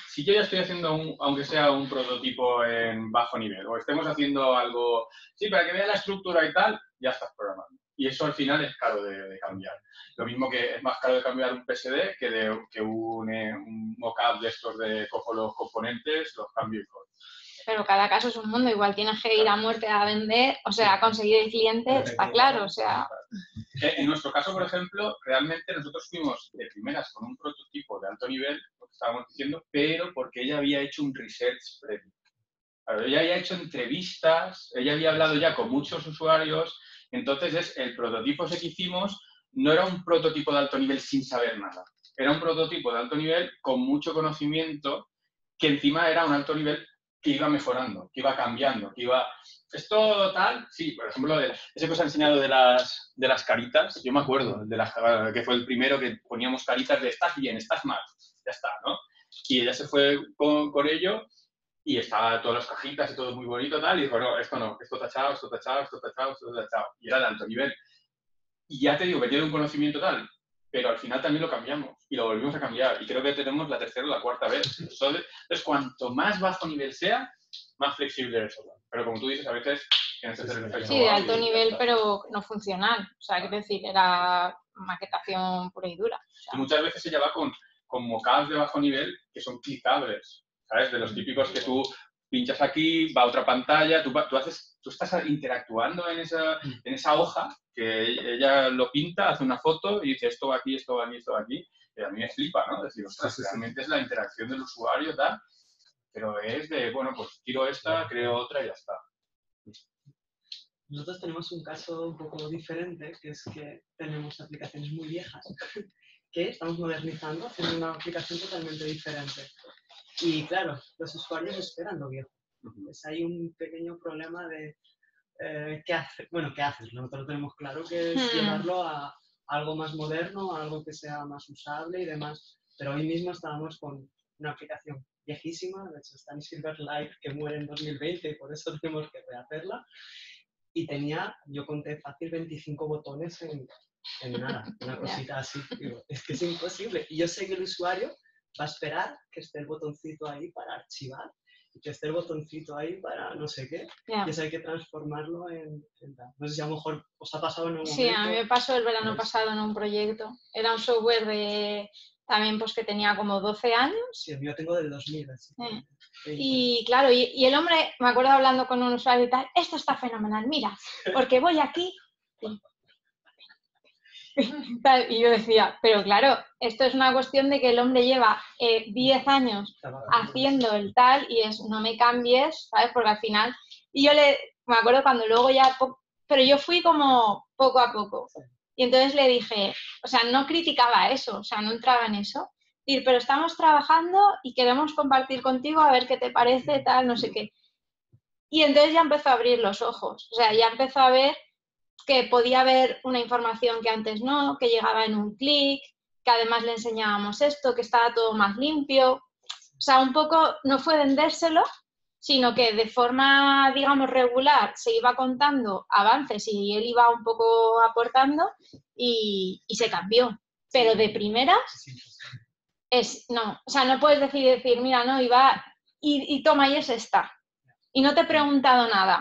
Si yo ya estoy haciendo, aunque sea un prototipo en bajo nivel, o estemos haciendo algo, sí, para que vea la estructura y tal, ya estás programando. Y eso al final es caro de cambiar. Lo mismo que es más caro de cambiar un PSD que un mockup de estos de cojo los componentes, los cambio y todo. Pero cada caso es un mundo, igual tienes que ir a muerte a vender, o sea, a conseguir el cliente, está claro, o sea... En nuestro caso, por ejemplo, realmente nosotros fuimos de primeras con un prototipo de alto nivel, lo que estábamos diciendo, pero porque ella había hecho un research previo. Claro, ella había hecho entrevistas, ella había hablado ya con muchos usuarios, entonces el prototipo ese que hicimos no era un prototipo de alto nivel sin saber nada, era un prototipo de alto nivel con mucho conocimiento, que encima era un alto nivel que iba mejorando, que iba cambiando, que iba... Esto tal, sí, por ejemplo, ese que os he enseñado de las caritas, yo me acuerdo, que fue el primero que poníamos caritas de estás bien, estás mal, ya está, ¿no? Y ella se fue con ello y estaba todas las cajitas y todo muy bonito tal, y dijo, no, esto tachado, esto tachado, esto tachado, esto tachado. Y era de alto nivel. Y ya te digo que tiene un conocimiento tal, pero al final también lo cambiamos y lo volvimos a cambiar. Y creo que tenemos la tercera o la cuarta vez. Entonces, cuanto más bajo nivel sea, más flexible es. Pero como tú dices, a veces tienes que hacer el efecto. Sí, de alto nivel, pero no funcional. O sea, quiero decir, era maquetación pura y dura. O sea. Y muchas veces ella va con mockups de bajo nivel que son clicables, ¿sabes? De los típicos que tú pinchas aquí, va a otra pantalla, tú estás interactuando en esa hoja que ella lo pinta, hace una foto y dice esto va aquí, esto va aquí, esto va aquí. Y a mí me flipa, ¿no? Es decir, ostras, realmente es la interacción del usuario, tal, pero es de, bueno, pues tiro esta, creo otra y ya está. Nosotros tenemos un caso un poco diferente, que es que tenemos aplicaciones muy viejas que estamos modernizando, haciendo una aplicación totalmente diferente. Y claro, los usuarios esperan lo viejo. Pues hay un pequeño problema de ¿qué haces? Bueno, ¿qué haces? Nosotros lo tenemos claro, que es llevarlo a algo más moderno, a algo que sea más usable y demás. Pero hoy mismo estábamos con una aplicación viejísima, de hecho está en Silverlight, que muere en 2020 y por eso tenemos que rehacerla. Y yo conté fácil 25 botones en nada, una cosita así. Digo, es que es imposible. Y yo sé que el usuario va a esperar que esté el botoncito ahí para archivar y que esté el botoncito ahí para no sé qué. Y eso hay que transformarlo en tal. No sé si a lo mejor os ha pasado en algún momento. Sí, a mí me pasó el verano pasado en un proyecto. Era un software también pues que tenía como 12 años. Sí, el mío tengo del 2000. Así que, y claro, y el hombre, me acuerdo hablando con un usuario y tal, esto está fenomenal, mira, porque voy aquí. Y yo decía, pero claro, esto es una cuestión de que el hombre lleva 10 años haciendo el tal y es, no me cambies, ¿sabes? Porque al final, me acuerdo cuando luego ya, pero yo fui como poco a poco. Y entonces le dije, o sea, no criticaba eso, o sea, no entraba en eso. Decir, pero estamos trabajando y queremos compartir contigo a ver qué te parece, tal, no sé qué. Y entonces ya empezó a abrir los ojos, o sea, ya empezó a ver que podía haber una información que antes no, que llegaba en un clic, que además le enseñábamos esto, que estaba todo más limpio. O sea, un poco no fue vendérselo, sino que de forma, digamos, regular se iba contando avances y él iba un poco aportando y se cambió. Pero de primeras, no, o sea, no puedes decir, mira, no, iba y toma, y es esta. Y no te he preguntado nada.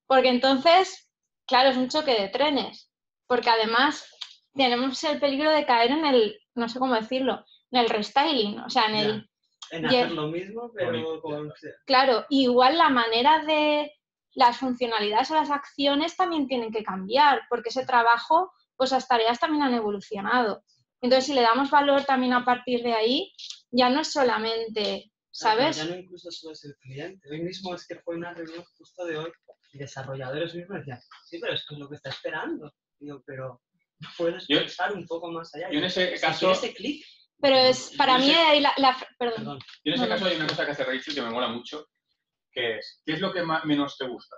Porque entonces, claro, es un choque de trenes. Porque además tenemos el peligro de caer en el, no sé cómo decirlo, en el restyling. O sea, en hacer lo mismo, pero con... Claro, igual la manera de las funcionalidades o las acciones también tienen que cambiar, porque ese trabajo, pues las tareas también han evolucionado. Entonces, si le damos valor también a partir de ahí, ya no es solamente, ¿sabes? Ya no incluso solo es el cliente. Hoy mismo es que fue una reunión justo de hoy y desarrolladores mismos decían, sí, pero es que es lo que está esperando. Digo, pero puedes pensar un poco más allá. Yo en ese caso... ese clic. Pero es, para mí, perdón. Yo en ese caso hay una cosa que hace Rachel que me mola mucho, que es, ¿qué es lo que menos te gusta?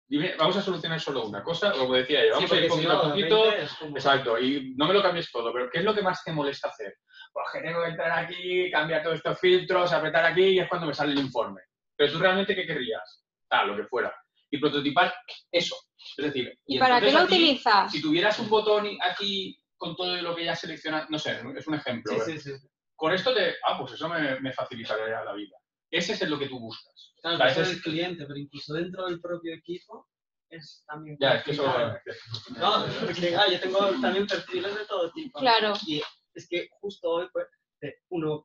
Dime, vamos a solucionar solo una cosa, como decía yo, vamos a ir poquito a poquito, exacto, y no me lo cambies todo, pero ¿qué es lo que más te molesta hacer? Pues que tengo que entrar aquí, cambiar todos estos filtros, apretar aquí y es cuando me sale el informe. Pero tú realmente, ¿qué querrías? Lo que fuera. Y prototipar eso. Es decir, ¿y para qué lo utilizas? Si tuvieras un botón aquí con todo lo que ya seleccionas, no sé, es un ejemplo. Sí. Con esto pues eso me facilitaría la vida. Ese es lo que tú buscas. Claro, ese es el cliente, pero incluso dentro del propio equipo es también... Ya, es que eso... No, porque yo tengo también perfiles de todo tipo. Claro. Y es que justo hoy, pues,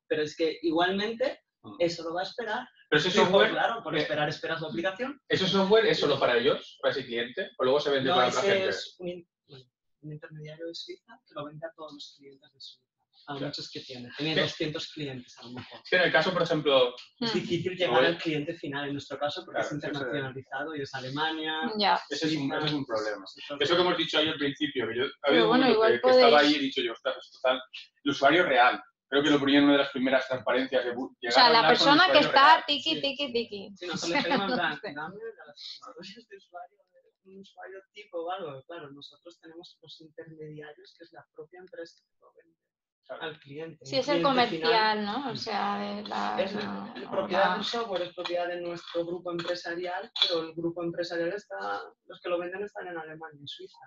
pero es que igualmente eso lo va a esperar. Pero ese software... Claro, por esperas la aplicación. ¿Ese software es solo para ellos, para ese cliente? ¿O luego se vende para otra gente? Es un intermediario de Suiza que lo vende a todos los clientes de Suiza. A muchos que tiene. Tiene 200 clientes a lo mejor. Es que en el caso, por ejemplo... Es difícil llegar al cliente final en nuestro caso porque es internacionalizado y es Alemania. Ese es un problema. Eso que hemos dicho ahí al principio, que yo que estaba ahí y he dicho yo, ostras, es total. El usuario real. Creo que lo ponía en una de las primeras transparencias de o sea, la persona que está tiki. Sí, nosotros tenemos dame las historias de usuario, un usuario tipo o algo. Claro, nosotros tenemos los intermediarios, que es la propia empresa que lo vende al cliente. Sí, es el comercial, ¿no? O sea, es propiedad del software, es propiedad de nuestro grupo empresarial, pero el grupo empresarial los que lo venden están en Alemania, en Suiza.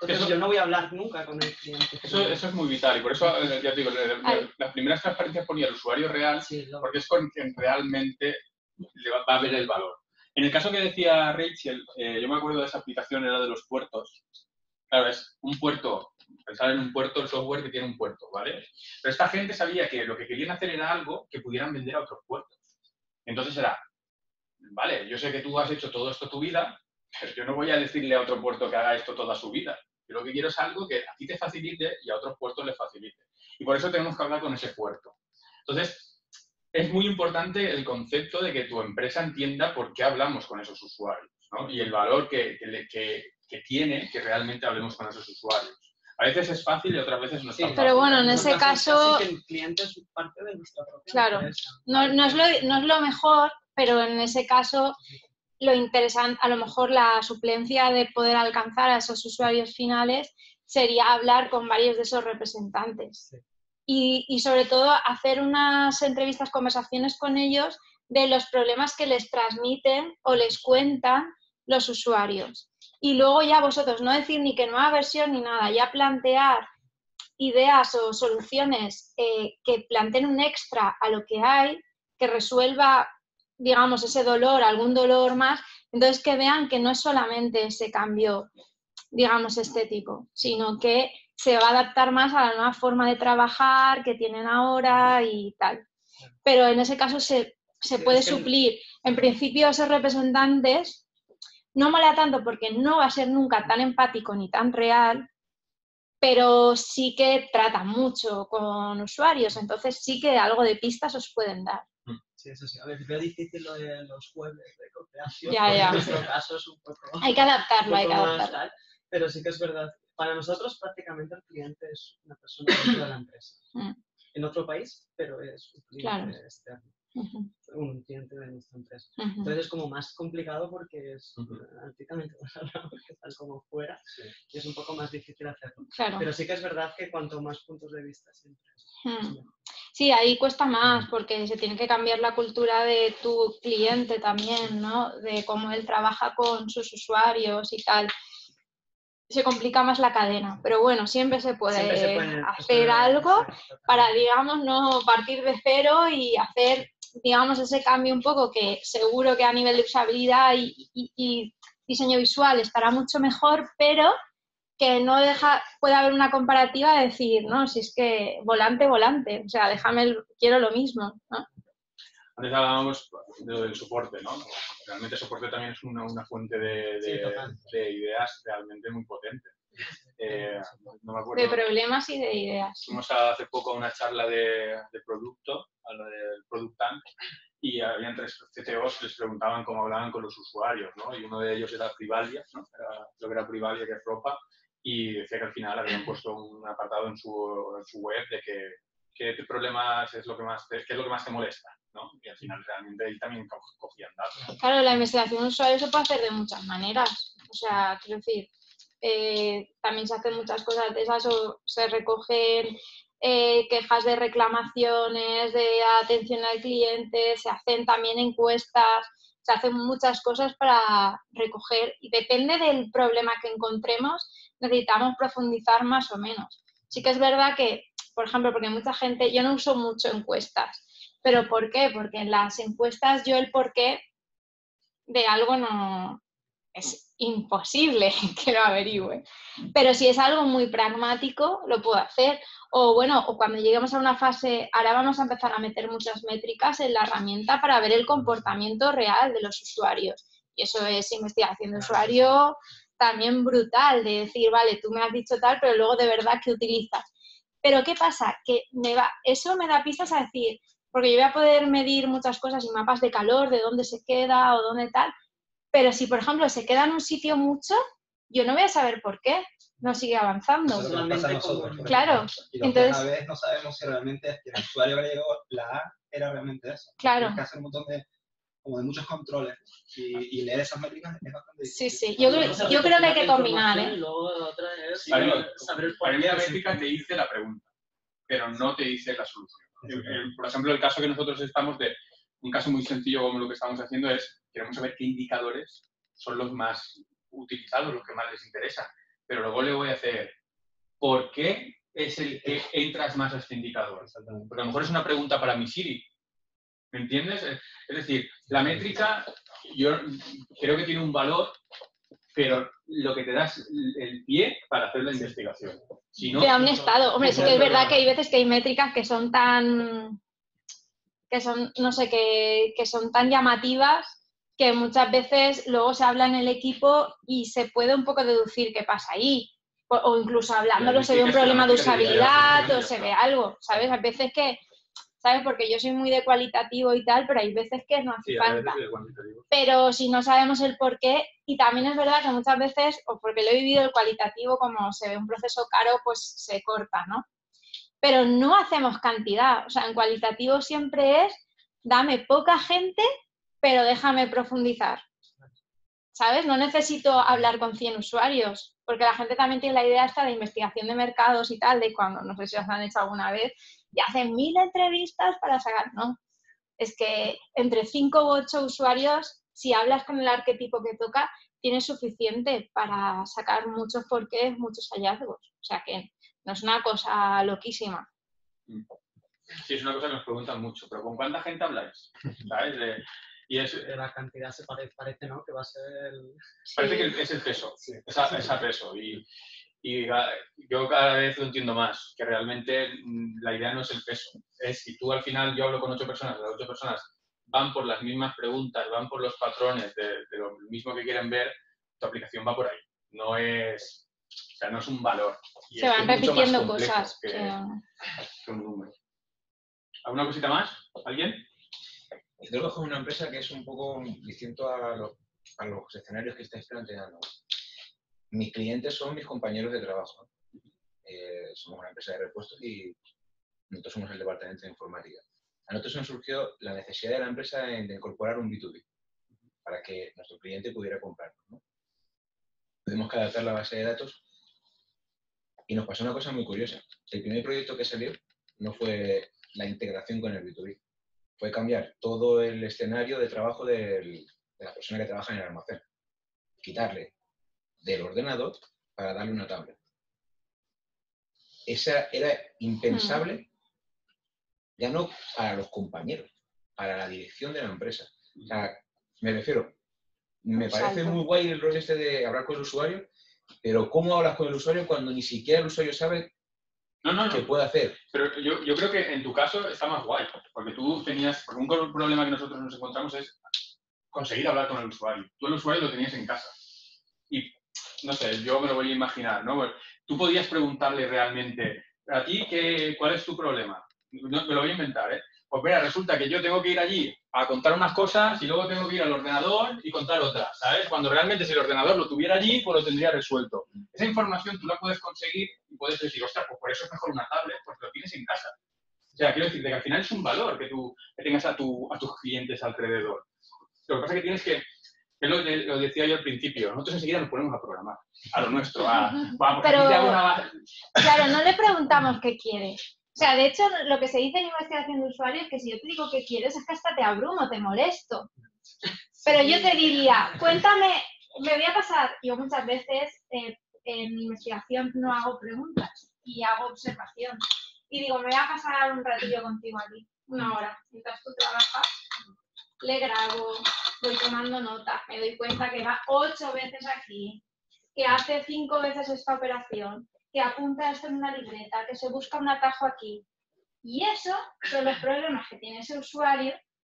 Entonces yo no voy a hablar nunca con el cliente. Eso es muy vital y por eso, ya te digo, las primeras transparencias ponía el usuario real, porque es con quien realmente le va a ver el valor. En el caso que decía Rachel, yo me acuerdo de esa aplicación, era de los puertos. Claro, es un puerto, pensar en un puerto, el software que tiene un puerto, ¿vale? Pero esta gente sabía que lo que querían hacer era algo que pudieran vender a otros puertos. Entonces era, vale, yo sé que tú has hecho todo esto tu vida, pero yo no voy a decirle a otro puerto que haga esto toda su vida. Yo lo que quiero es algo que a ti te facilite y a otros puertos les facilite. Y por eso tenemos que hablar con ese puerto. Entonces, es muy importante el concepto de que tu empresa entienda por qué hablamos con esos usuarios, ¿no? Y el valor que tiene que realmente hablemos con esos usuarios. A veces es fácil y otras veces no es tan fácil. Pero bueno, en ese caso... Que el cliente es parte de nuestra propia claro, empresa. No es lo mejor, pero en ese caso lo interesante, a lo mejor la suplencia de poder alcanzar a esos usuarios finales sería hablar con varios de esos representantes. y sobre todo hacer unas entrevistas, conversaciones con ellos de los problemas que les transmiten o les cuentan los usuarios. Y luego ya vosotros no decir ni que nueva versión ni nada, ya plantear ideas o soluciones que planteen un extra a lo que hay, que resuelva, digamos, ese dolor, algún dolor más, entonces que vean que no es solamente ese cambio, digamos, estético, sino que se va a adaptar más a la nueva forma de trabajar que tienen ahora y tal. Pero en ese caso se puede suplir. En principio, esos representantes no mola tanto porque no va a ser nunca tan empático ni tan real, pero sí que tratan mucho con usuarios, entonces sí que algo de pistas os pueden dar. Sí, eso sí. A ver, es difícil lo de los jueves de co-creación, Ya, porque ya. en nuestro caso es un poco... Hay que adaptarlo, hay que un poco más adaptarlo. tal, pero sí que es verdad. Para nosotros prácticamente el cliente es una persona dentro de la empresa. En otro país, pero es un cliente externo. Un cliente de nuestra empresa. Entonces es como más complicado porque es prácticamente porque están como fuera y es un poco más difícil hacerlo. Claro. Pero sí que es verdad que cuanto más puntos de vista siempre es mejor. Sí, ahí cuesta más porque se tiene que cambiar la cultura de tu cliente también, ¿no? De cómo él trabaja con sus usuarios y tal. Se complica más la cadena, pero bueno, siempre se puede hacer algo para, digamos, no partir de cero y hacer, digamos, ese cambio un poco que seguro que a nivel de usabilidad y diseño visual estará mucho mejor, pero que no puede haber una comparativa de decir, no, si es que volante, o sea, quiero lo mismo, ¿no? Antes hablábamos del soporte, ¿no? Realmente el soporte también es una fuente de ideas realmente muy potente. No me acuerdo. De problemas y de ideas. Fuimos hace poco a una charla de producto, a la del Product Tank, y habían 3 CTOs que les preguntaban cómo hablaban con los usuarios, ¿no? Y uno de ellos era Privalia, ¿no? Creo que era Privalia, que es ropa, y decía que al final habían puesto un apartado en su web de qué problemas es lo que más qué es lo que más te molesta, ¿no? Y al final realmente ahí también cogían datos. Claro, la investigación de usuario se puede hacer de muchas maneras. O sea, quiero decir, también se hacen muchas cosas de esas o se recogen quejas de reclamaciones, de atención al cliente, se hacen también encuestas, se hacen muchas cosas para recoger y depende del problema que encontremos, necesitamos profundizar más o menos. Sí que es verdad que, por ejemplo, porque mucha gente, yo no uso mucho encuestas, ¿pero por qué? Porque en las encuestas yo el por qué de algo no es imposible que lo averigüe. Pero si es algo muy pragmático, lo puedo hacer. O bueno, o cuando lleguemos a una fase, ahora vamos a empezar a meter muchas métricas en la herramienta para ver el comportamiento real de los usuarios. Y eso es investigación de usuario también brutal, de decir, vale, tú me has dicho tal, pero luego de verdad, ¿qué utilizas? Pero ¿qué pasa? Que eso me da pistas a decir, porque yo voy a poder medir muchas cosas y mapas de calor, de dónde se queda o dónde tal, pero si, por ejemplo, se queda en un sitio mucho, yo no voy a saber por qué no sigue avanzando. Eso es lo que nos pasa a nosotros. Claro. Y los entonces, a veces no sabemos si realmente es que el usuario que llegó, la A era realmente eso. Claro. Tienes que hacer un montón de muchos controles y leer esas métricas es bastante difícil. Sí. Yo creo que hay que combinar, ¿eh? Y luego otra es saber el por qué. La métrica te dice la pregunta, pero no te dice la solución. Por ejemplo, el caso que nosotros estamos un caso muy sencillo como lo que estamos haciendo es, queremos saber qué indicadores son los más utilizados, los que más les interesan. Pero luego le voy a hacer, ¿por qué es el que entras más a este indicador? Porque a lo mejor es una pregunta para mi Siri. ¿Me entiendes? Es decir, la métrica yo creo que tiene un valor, pero lo que te da es el pie para hacer la investigación. Si no, te da un estado. Hombre, sí que es verdad que hay veces que hay métricas que son tan... que son tan llamativas que muchas veces luego se habla en el equipo y se puede un poco deducir qué pasa ahí. O incluso hablándolo se ve un problema de usabilidad o se ve algo, ¿sabes? Hay veces que, ¿sabes? Porque yo soy muy de cualitativo y tal, pero hay veces que no hace falta. Pero si no sabemos el por qué, y también es verdad que muchas veces, o porque lo he vivido el cualitativo, como se ve un proceso caro, pues se corta, ¿no? Pero no hacemos cantidad. O sea, en cualitativo siempre es, dame poca gente, pero déjame profundizar. ¿Sabes? No necesito hablar con 100 usuarios, porque la gente también tiene la idea esta de investigación de mercados y tal, de cuando, no sé si os han hecho alguna vez, y hacen 1000 entrevistas para sacar, no. Es que entre 5 u 8 usuarios, si hablas con el arquetipo que toca, tienes suficiente para sacar muchos porqués, muchos hallazgos. O sea que no es una cosa loquísima. Sí, es una cosa que nos preguntan mucho, pero ¿con cuánta gente habláis? ¿Sabes? Y De la cantidad se parece, ¿no? Que va a ser el... Parece que es el peso, Sí. es a peso. Y yo cada vez lo entiendo más, que realmente la idea no es el peso. Es si tú al final, yo hablo con 8 personas, las 8 personas van por las mismas preguntas, van por los patrones de lo mismo que quieren ver, tu aplicación va por ahí. No es, o sea, no es un valor. Y Se es van mucho más repitiendo complejo cosas. que un número. ¿Alguna cosita más? ¿Alguien? Yo trabajo en una empresa que es un poco distinto a los escenarios que estáis planteando. Mis clientes son mis compañeros de trabajo. Somos una empresa de repuestos y nosotros somos el departamento de informática. A nosotros nos surgió la necesidad de la empresa de incorporar un B2B para que nuestro cliente pudiera comprarlo, ¿no? Tuvimos que adaptar la base de datos y nos pasó una cosa muy curiosa. El primer proyecto que salió no fue la integración con el B2B, fue cambiar todo el escenario de trabajo de la persona que trabaja en el almacén. Quitarle del ordenador para darle una tablet. Esa era impensable, ya no para los compañeros, para la dirección de la empresa. O sea, me refiero, me parece muy guay el rol este de hablar con el usuario, pero ¿cómo hablas con el usuario cuando ni siquiera el usuario sabe qué puede hacer? Pero yo creo que en tu caso está más guay, porque tú tenías, porque un problema que nosotros nos encontramos es conseguir hablar con el usuario. Tú el usuario lo tenías en casa. Y, no sé, yo me lo voy a imaginar, ¿no? Pues, tú podías preguntarle realmente, ¿a ti cuál es tu problema? No, me lo voy a inventar, ¿eh? Pues mira, resulta que yo tengo que ir allí a contar unas cosas y luego tengo que ir al ordenador y contar otras, ¿sabes? Cuando realmente si el ordenador lo tuviera allí, pues lo tendría resuelto. Esa información tú la puedes conseguir y puedes decir, ostras, pues por eso es mejor una tablet, porque lo tienes en casa. O sea, quiero decirte que al final es un valor que tengas a tus clientes alrededor. Lo que pasa es que tienes que, es lo decía yo al principio, nosotros enseguida nos ponemos a programar, a lo nuestro, Pero, claro, no le preguntamos qué quiere. O sea, de hecho, lo que se dice en investigación de usuarios es que si yo te digo qué quieres, es que hasta te abrumo, te molesto. Pero yo te diría, cuéntame, me voy a pasar, yo muchas veces en mi investigación no hago preguntas y hago observación. Y digo, me voy a pasar un ratillo contigo aquí, 1 hora, mientras tú trabajas, le grabo, voy tomando nota, me doy cuenta que va 8 veces aquí, que hace 5 veces esta operación, que apunta esto en una libreta, que se busca un atajo aquí. Y eso son los problemas que tiene ese usuario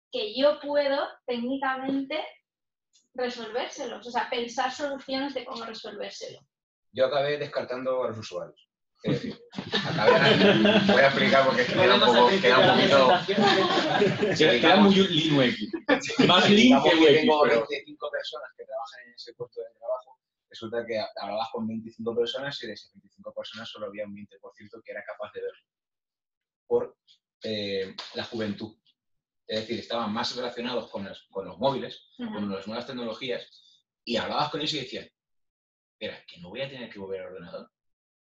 que yo puedo técnicamente resolvérselos, o sea, pensar soluciones de cómo resolvérselo. Yo acabé descartando a los usuarios. Es decir, voy a explicar porque queda un poquito... Queda muy lean UX. Más lean que UX. Tengo 25 personas que trabajan en ese puesto de trabajo. Resulta que hablabas con 25 personas y de esas 25 personas solo había un 20% que era capaz de verlo. Por la juventud. Es decir, estaban más relacionados con los móviles, con las nuevas tecnologías, y hablabas con ellos y decían, espera, que no voy a tener que volver al ordenador.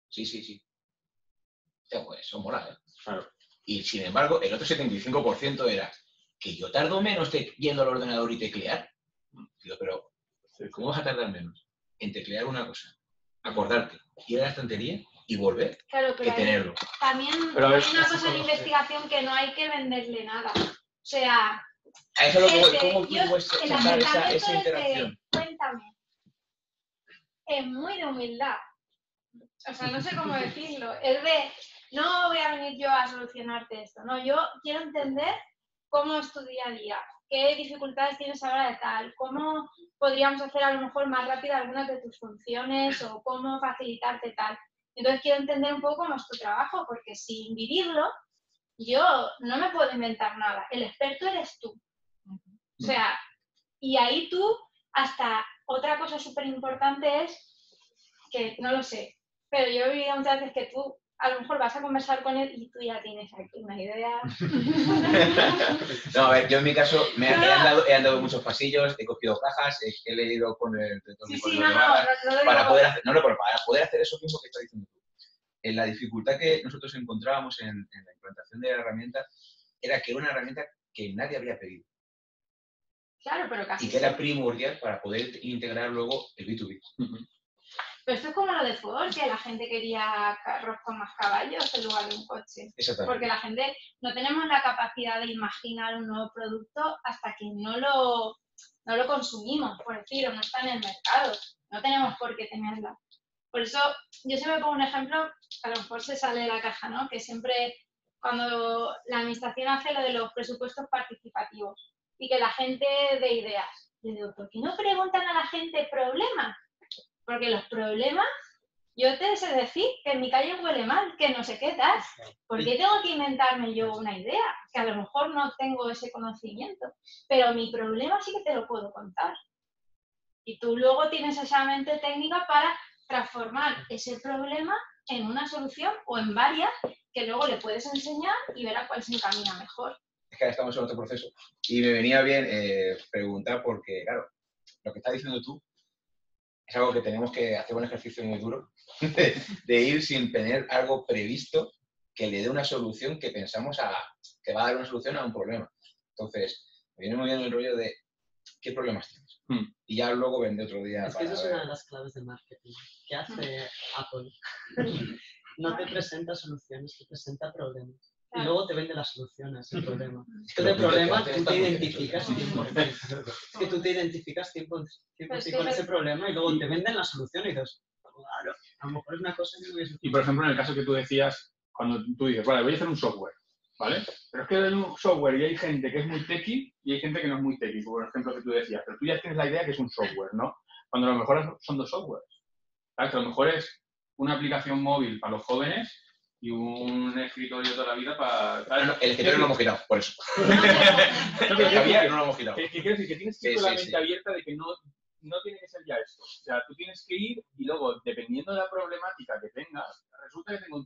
Sí. O sea, pues eso mola, ¿eh? Claro. Y sin embargo, el otro 75% era que yo tardo menos yendo al ordenador y teclear. Digo, pero ¿cómo vas a tardar menos en teclear una cosa, acordarte, ir a la estantería y volver, claro, que tenerlo? También hay una cosa en investigación que no hay que venderle nada. O sea, a eso es lo que voy. ¿Cómo tú puedes sacar esa interacción? Cuéntame. Es muy de humildad. O sea, no sé cómo decirlo. Es de, no voy a venir yo a solucionarte esto. No, yo quiero entender cómo es tu día a día, qué dificultades tienes ahora de tal, cómo podríamos hacer a lo mejor más rápida algunas de tus funciones o cómo facilitarte tal. Entonces quiero entender un poco cómo es tu trabajo, porque sin vivirlo, yo no me puedo inventar nada. El experto eres tú. O sea, y ahí tú, hasta otra cosa súper importante es que, no lo sé, pero yo he vivido muchas veces que tú a lo mejor vas a conversar con él y tú ya tienes aquí una idea. No, a ver, yo en mi caso he andado muchos pasillos, he cogido cajas, he leído con el para poder hacer eso mismo que estás diciendo tú. la dificultad que nosotros encontrábamos en la implantación de la herramienta era que era una herramienta que nadie había pedido. Claro, pero casi Y que era primordial para poder integrar luego el B2B. Pero esto es como lo de Ford, que la gente quería carros con más caballos en lugar de un coche. Exactamente. Porque la gente no tenemos la capacidad de imaginar un nuevo producto hasta que no lo consumimos, por decir, o no está en el mercado. No tenemos por qué tenerla. Por eso, yo siempre pongo un ejemplo, a lo mejor se sale de la caja, ¿no? Que siempre, cuando la administración hace lo de los presupuestos participativos y que la gente dé ideas, yo digo, ¿por qué no preguntan a la gente problemas? Porque los problemas, yo te sé decir que en mi calle huele mal, que no sé qué tal. ¿Por qué tengo que inventarme yo una idea? Que a lo mejor no tengo ese conocimiento, pero mi problema sí que te lo puedo contar. Y tú luego tienes esa mente técnica para transformar ese problema en una solución o en varias que luego le puedes enseñar y ver a cuál se encamina mejor. Es que ahora estamos en otro proceso. Y me venía bien preguntar porque, claro, lo que estás diciendo tú es algo que tenemos que hacer un ejercicio muy duro de ir sin tener algo previsto que le dé una solución que pensamos que va a dar una solución a un problema. Entonces, me viene muy bien el rollo de ¿qué problemas tienes? Y ya luego vendré otro día. Es que eso es una de las claves de marketing. ¿Qué hace Apple? No te presenta soluciones, te presenta problemas. Y luego te vende las soluciones, el problema. Tú de problema, tú te identificas 100%. Es que tú te identificas 100% con ese problema y luego te venden la solución y dices, claro, a lo mejor es una cosa que no hubiese... Y por ejemplo, en el caso que tú decías, cuando tú dices, vale, voy a hacer un software, ¿vale? Pero es que hay un software y hay gente que es muy techie y hay gente que no es muy techie, por ejemplo, que tú decías, pero tú ya tienes la idea que es un software, ¿no? Cuando a lo mejor son dos softwares. ¿Sabes? Que a lo mejor es una aplicación móvil para los jóvenes y un escritorio toda la vida para... No, el escritorio no lo hemos quitado, por eso. No, El que había no lo hemos quitado. Que quiero decir que tienes que ir con la mente abierta de que no tiene que ser ya esto. O sea, tú tienes que ir y luego, dependiendo de la problemática que tengas, resulta que tengo un 50%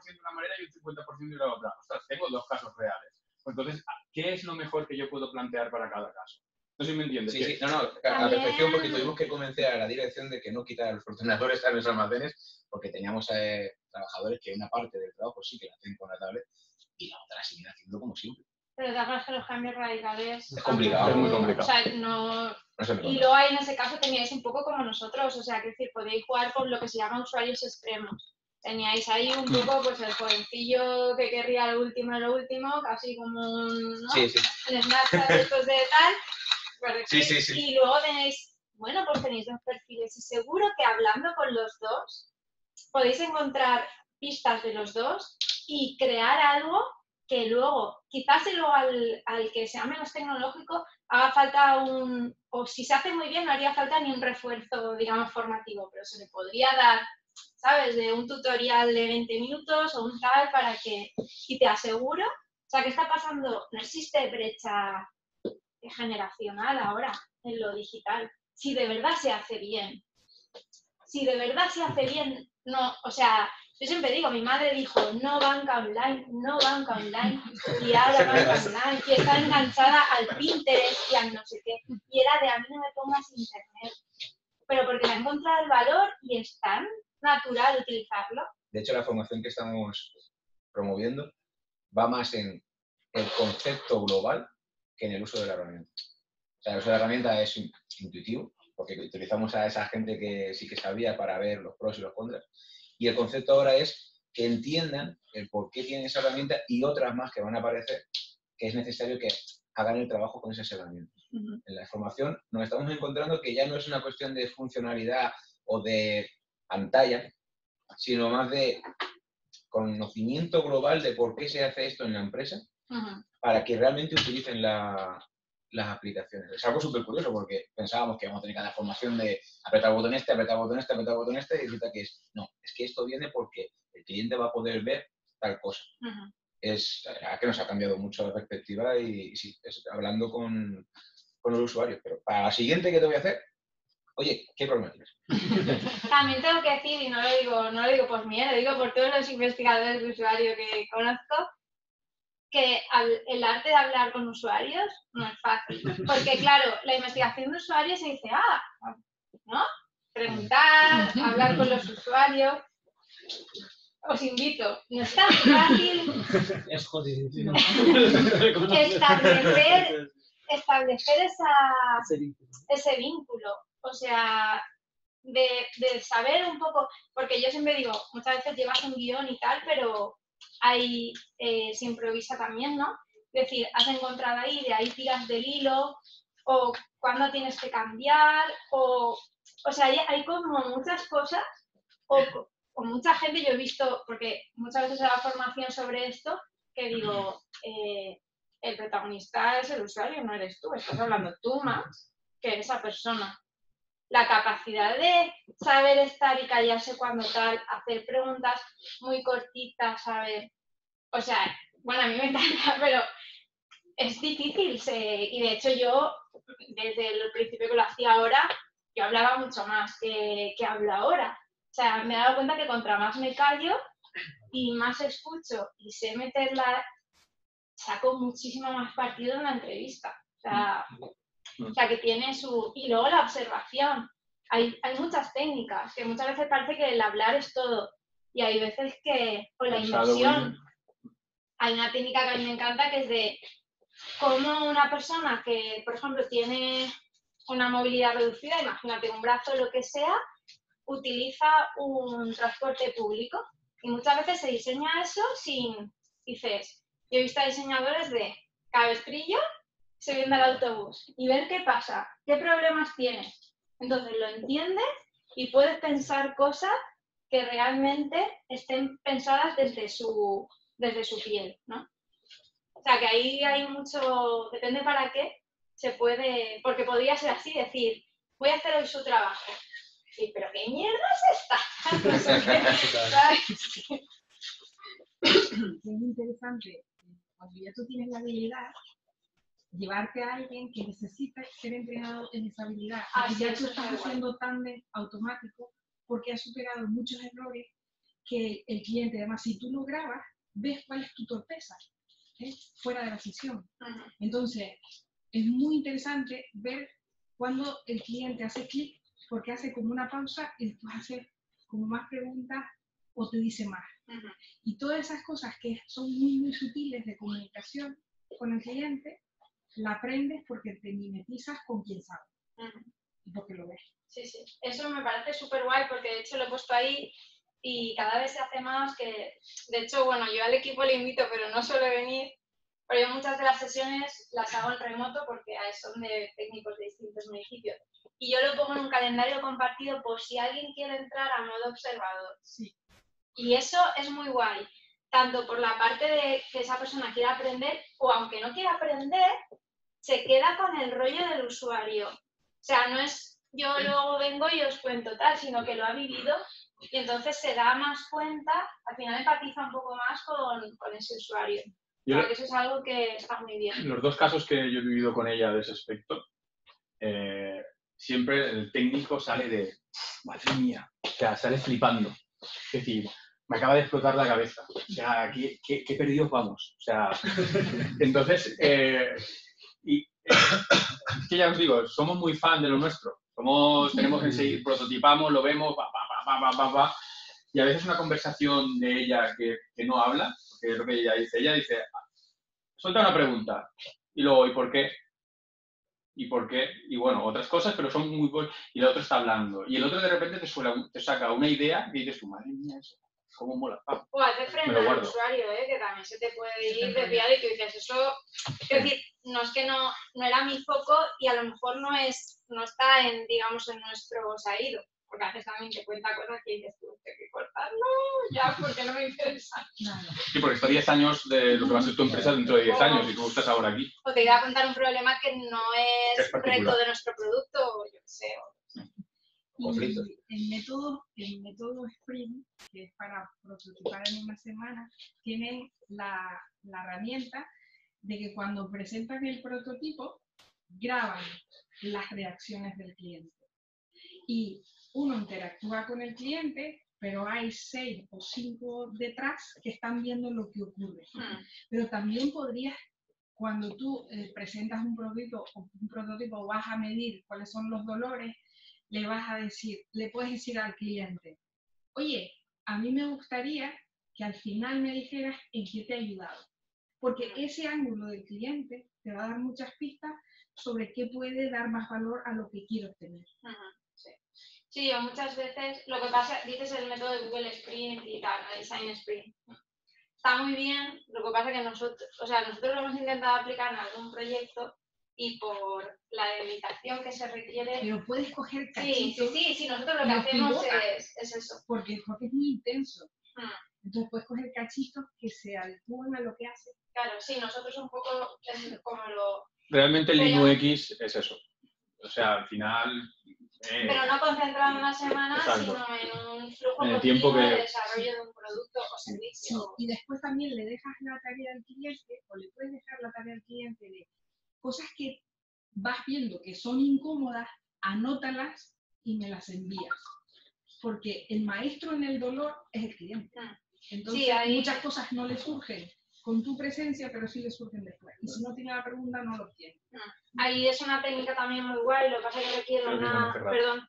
de una manera y un 50% de la otra. Ostras, tengo dos casos reales. Pues entonces, ¿qué es lo mejor que yo puedo plantear para cada caso? No sé si me entiendes. Sí, sí, no, a la perfección, porque tuvimos que convencer a la dirección de que no quitara los ordenadores a los almacenes, porque teníamos trabajadores que una parte del trabajo sí que la hacen con la tablet y la otra la siguen haciendo como siempre. Pero de verdad que los cambios radicales... Es complicado, es muy complicado. O sea, no y luego ahí en ese caso teníais un poco como nosotros, o sea, que decir, podéis jugar con lo que se llama usuarios extremos. Teníais ahí un poco, pues, el jovencillo que querría lo último, casi como un, ¿no? Sí, sí. El Snapchat después de tal. Sí, sí, sí. Y luego tenéis, bueno, pues tenéis dos perfiles y seguro que hablando con los dos podéis encontrar pistas de los dos y crear algo que luego, quizás luego al que sea menos tecnológico haga falta o si se hace muy bien no haría falta ni un refuerzo, digamos, formativo, pero se le podría dar, ¿sabes?, de un tutorial de 20 minutos o un tal para que, y te aseguro, o sea, ¿qué está pasando? No existe brecha generacional ahora en lo digital. Si de verdad se hace bien. Si de verdad se hace bien, no, o sea, yo siempre digo, mi madre dijo, no banca online, y ahora banca online, y está enganchada al Pinterest y al no sé qué, y era de a mí no me pongas internet, pero porque le ha encontrado el valor y es tan natural utilizarlo. De hecho, la formación que estamos promoviendo va más en el concepto global que en el uso de la herramienta. O sea, el uso de la herramienta es intuitivo, porque utilizamos a esa gente que sí que sabía para ver los pros y los contras. Y el concepto ahora es que entiendan el por qué tienen esa herramienta y otras más que van a aparecer, que es necesario que hagan el trabajo con esas herramientas. En la formación nos estamos encontrando que ya no es una cuestión de funcionalidad o de pantalla, sino más de conocimiento global de por qué se hace esto en la empresa para que realmente utilicen las aplicaciones. Es algo súper curioso porque pensábamos que íbamos a tener cada formación de apretar el botón este, apretar el botón este, apretar el botón este, y resulta que es que esto viene porque el cliente va a poder ver tal cosa. Es que nos ha cambiado mucho la perspectiva y sí, hablando con los usuarios. Pero para la siguiente que te voy a hacer, oye, ¿qué problema tienes? También tengo que decir, y no lo digo por mí, lo digo por todos los investigadores de usuario que conozco, que el arte de hablar con usuarios no es fácil. Porque, claro, la investigación de usuarios se dice, ¿no? Preguntar, hablar con los usuarios. os invito, no es tan fácil Es jodidísimo. establecer ese vínculo. O sea, de saber un poco, porque yo siempre digo, muchas veces llevas un guión y tal, pero se improvisa también, ¿no? Es decir, has encontrado ahí, de ahí tiras del hilo, o cuándo tienes que cambiar, o sea, hay como muchas cosas, o mucha gente, yo he visto, porque muchas veces he dado formación sobre esto, que digo, el protagonista es el usuario, no eres tú, estás hablando tú más que esa persona. La capacidad de saber estar y callarse cuando tal, hacer preguntas muy cortitas, saber, o sea, bueno, a mí me encanta, pero es difícil, y de hecho yo, desde el principio que lo hacía ahora, yo hablaba mucho más que hablo ahora. O sea, me he dado cuenta que contra más me callo y más escucho y sé meterla, saco muchísimo más partido en la entrevista. O sea, que tiene su... Y luego la observación. Hay muchas técnicas, que muchas veces parece que el hablar es todo. Y hay veces que... O la inmersión. Hay una técnica que a mí me encanta, que es de cómo una persona que, por ejemplo, tiene una movilidad reducida, imagínate un brazo o lo que sea, utiliza un transporte público. Y muchas veces se diseña eso sin... Dices, yo he visto a diseñadores de cabestrillo subiendo al autobús y ver qué pasa, qué problemas tienes. Entonces lo entiendes y puedes pensar cosas que realmente estén pensadas desde su piel, ¿no? O sea, que ahí hay mucho, depende para qué, se puede, porque podría ser así, decir, voy a hacer hoy su trabajo. Sí, pero ¿qué mierda es esta? No sé qué, ¿sabes? Es interesante, cuando ya tú tienes la habilidad, llevarte a alguien que necesita ser entrenado en esa habilidad. Y ya tú estás haciendo tándem automático porque has superado muchos errores que el cliente, además, si tú lo grabas, ves cuál es tu torpeza fuera de la sesión. Entonces, es muy interesante ver cuando el cliente hace clic, porque hace como una pausa y después hace como más preguntas o te dice más. Y todas esas cosas que son muy, muy sutiles de comunicación con el cliente, la aprendes porque te mimetizas con quien sabe. Y porque lo ves. Sí, sí. Eso me parece súper guay porque de hecho lo he puesto ahí y cada vez se hace más que... De hecho, bueno, yo al equipo le invito, pero no suele venir. Pero yo muchas de las sesiones las hago en remoto porque son de técnicos de distintos municipios. Y yo lo pongo en un calendario compartido por si alguien quiere entrar a modo observador. Sí. Y eso es muy guay, tanto por la parte de que esa persona quiera aprender, o aunque no quiera aprender, se queda con el rollo del usuario. O sea, no es yo luego vengo y os cuento tal, sino que lo ha vivido y entonces se da más cuenta, al final empatiza un poco más con ese usuario. Creo que eso es algo que está muy bien. Los dos casos que yo he vivido con ella de ese aspecto, siempre el técnico sale de, madre mía, o sea, sale flipando. Es decir, me acaba de explotar la cabeza. O sea, ¿qué perdidos vamos? O sea, entonces, es que ya os digo, somos muy fan de lo nuestro. Tenemos que seguir, prototipamos, lo vemos, y a veces una conversación de ella que no habla, porque es lo que ella dice, suelta una pregunta, y luego, ¿y por qué? ¿Y por qué? Y bueno, otras cosas, pero son muy... Y el otro está hablando. Y el otro de repente te saca una idea y dices, tu madre mía, eso, ¿cómo mola? O hace frenar al usuario, que también se te puede ir desviado y tú dices, eso... Es decir, no es que no era mi foco y a lo mejor no está en, digamos, en nuestro saído. Porque a veces también te cuenta cosas que dices, tú, tengo que cortarlo ya porque no me interesa. Sí, porque está 10 años de lo que va a ser tu empresa dentro de 10 años y tú estás ahora aquí. O te iba a contar un problema que no es reto de nuestro producto, o yo qué sé. Y el método Sprint, que es para prototipar en una semana, tienen la herramienta de que cuando presentan el prototipo, graban las reacciones del cliente. Y uno interactúa con el cliente, pero hay 6 o 5 detrás que están viendo lo que ocurre. Pero también podrías, cuando tú presentas un prototipo, vas a medir cuáles son los dolores, le puedes decir al cliente, oye, a mí me gustaría que al final me dijeras en qué te ha ayudado. Porque ese ángulo del cliente te va a dar muchas pistas sobre qué puede dar más valor a lo que quiero obtener. Sí. Sí, yo muchas veces, lo que pasa, dices el método de Google Sprint y tal, el Design Sprint. Está muy bien, lo que pasa es que nosotros lo hemos intentado aplicar en algún proyecto y por la dedicación que se requiere... Pero puedes coger cachitos. Sí, nosotros lo que hacemos es eso. Porque es muy intenso. Entonces puedes coger cachitos que se adecúan a lo que hace. Claro, sí, nosotros un poco es como lo... Realmente el Lean UX es eso. O sea, al final... pero no concentrado en una semana, exacto, sino en un flujo en el continuo tiempo de que... desarrollo de un producto o servicio. Sí, y después también le dejas la tarea al cliente, o le puedes dejar la tarea al cliente de cosas que vas viendo que son incómodas, anótalas y me las envías. Porque el maestro en el dolor es el cliente. Entonces, Sí, muchas cosas no le surgen con tu presencia, pero sí le surgen después. Y si no tiene la pregunta, no lo obtiene. Ahí es una técnica también muy guay, lo que pasa es que requiere una... Perdón,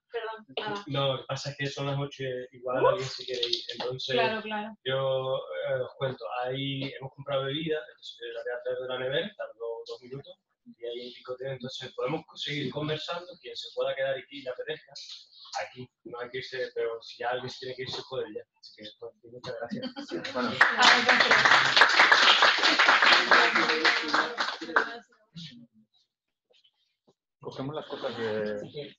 nada. No, lo que pasa es que son las 8, igual alguien se quiere ir. Entonces, Claro. yo os cuento, ahí hemos comprado bebida, entonces la voy a traer de la nevera, tardó 2 minutos, y ahí hay picoteo, entonces podemos seguir conversando, quien se pueda quedar aquí y le apetezca. Aquí no hay que irse, pero si alguien se tiene que irse, puede ya. Así que, pues, muchas gracias. Bueno. Cogemos las cosas de...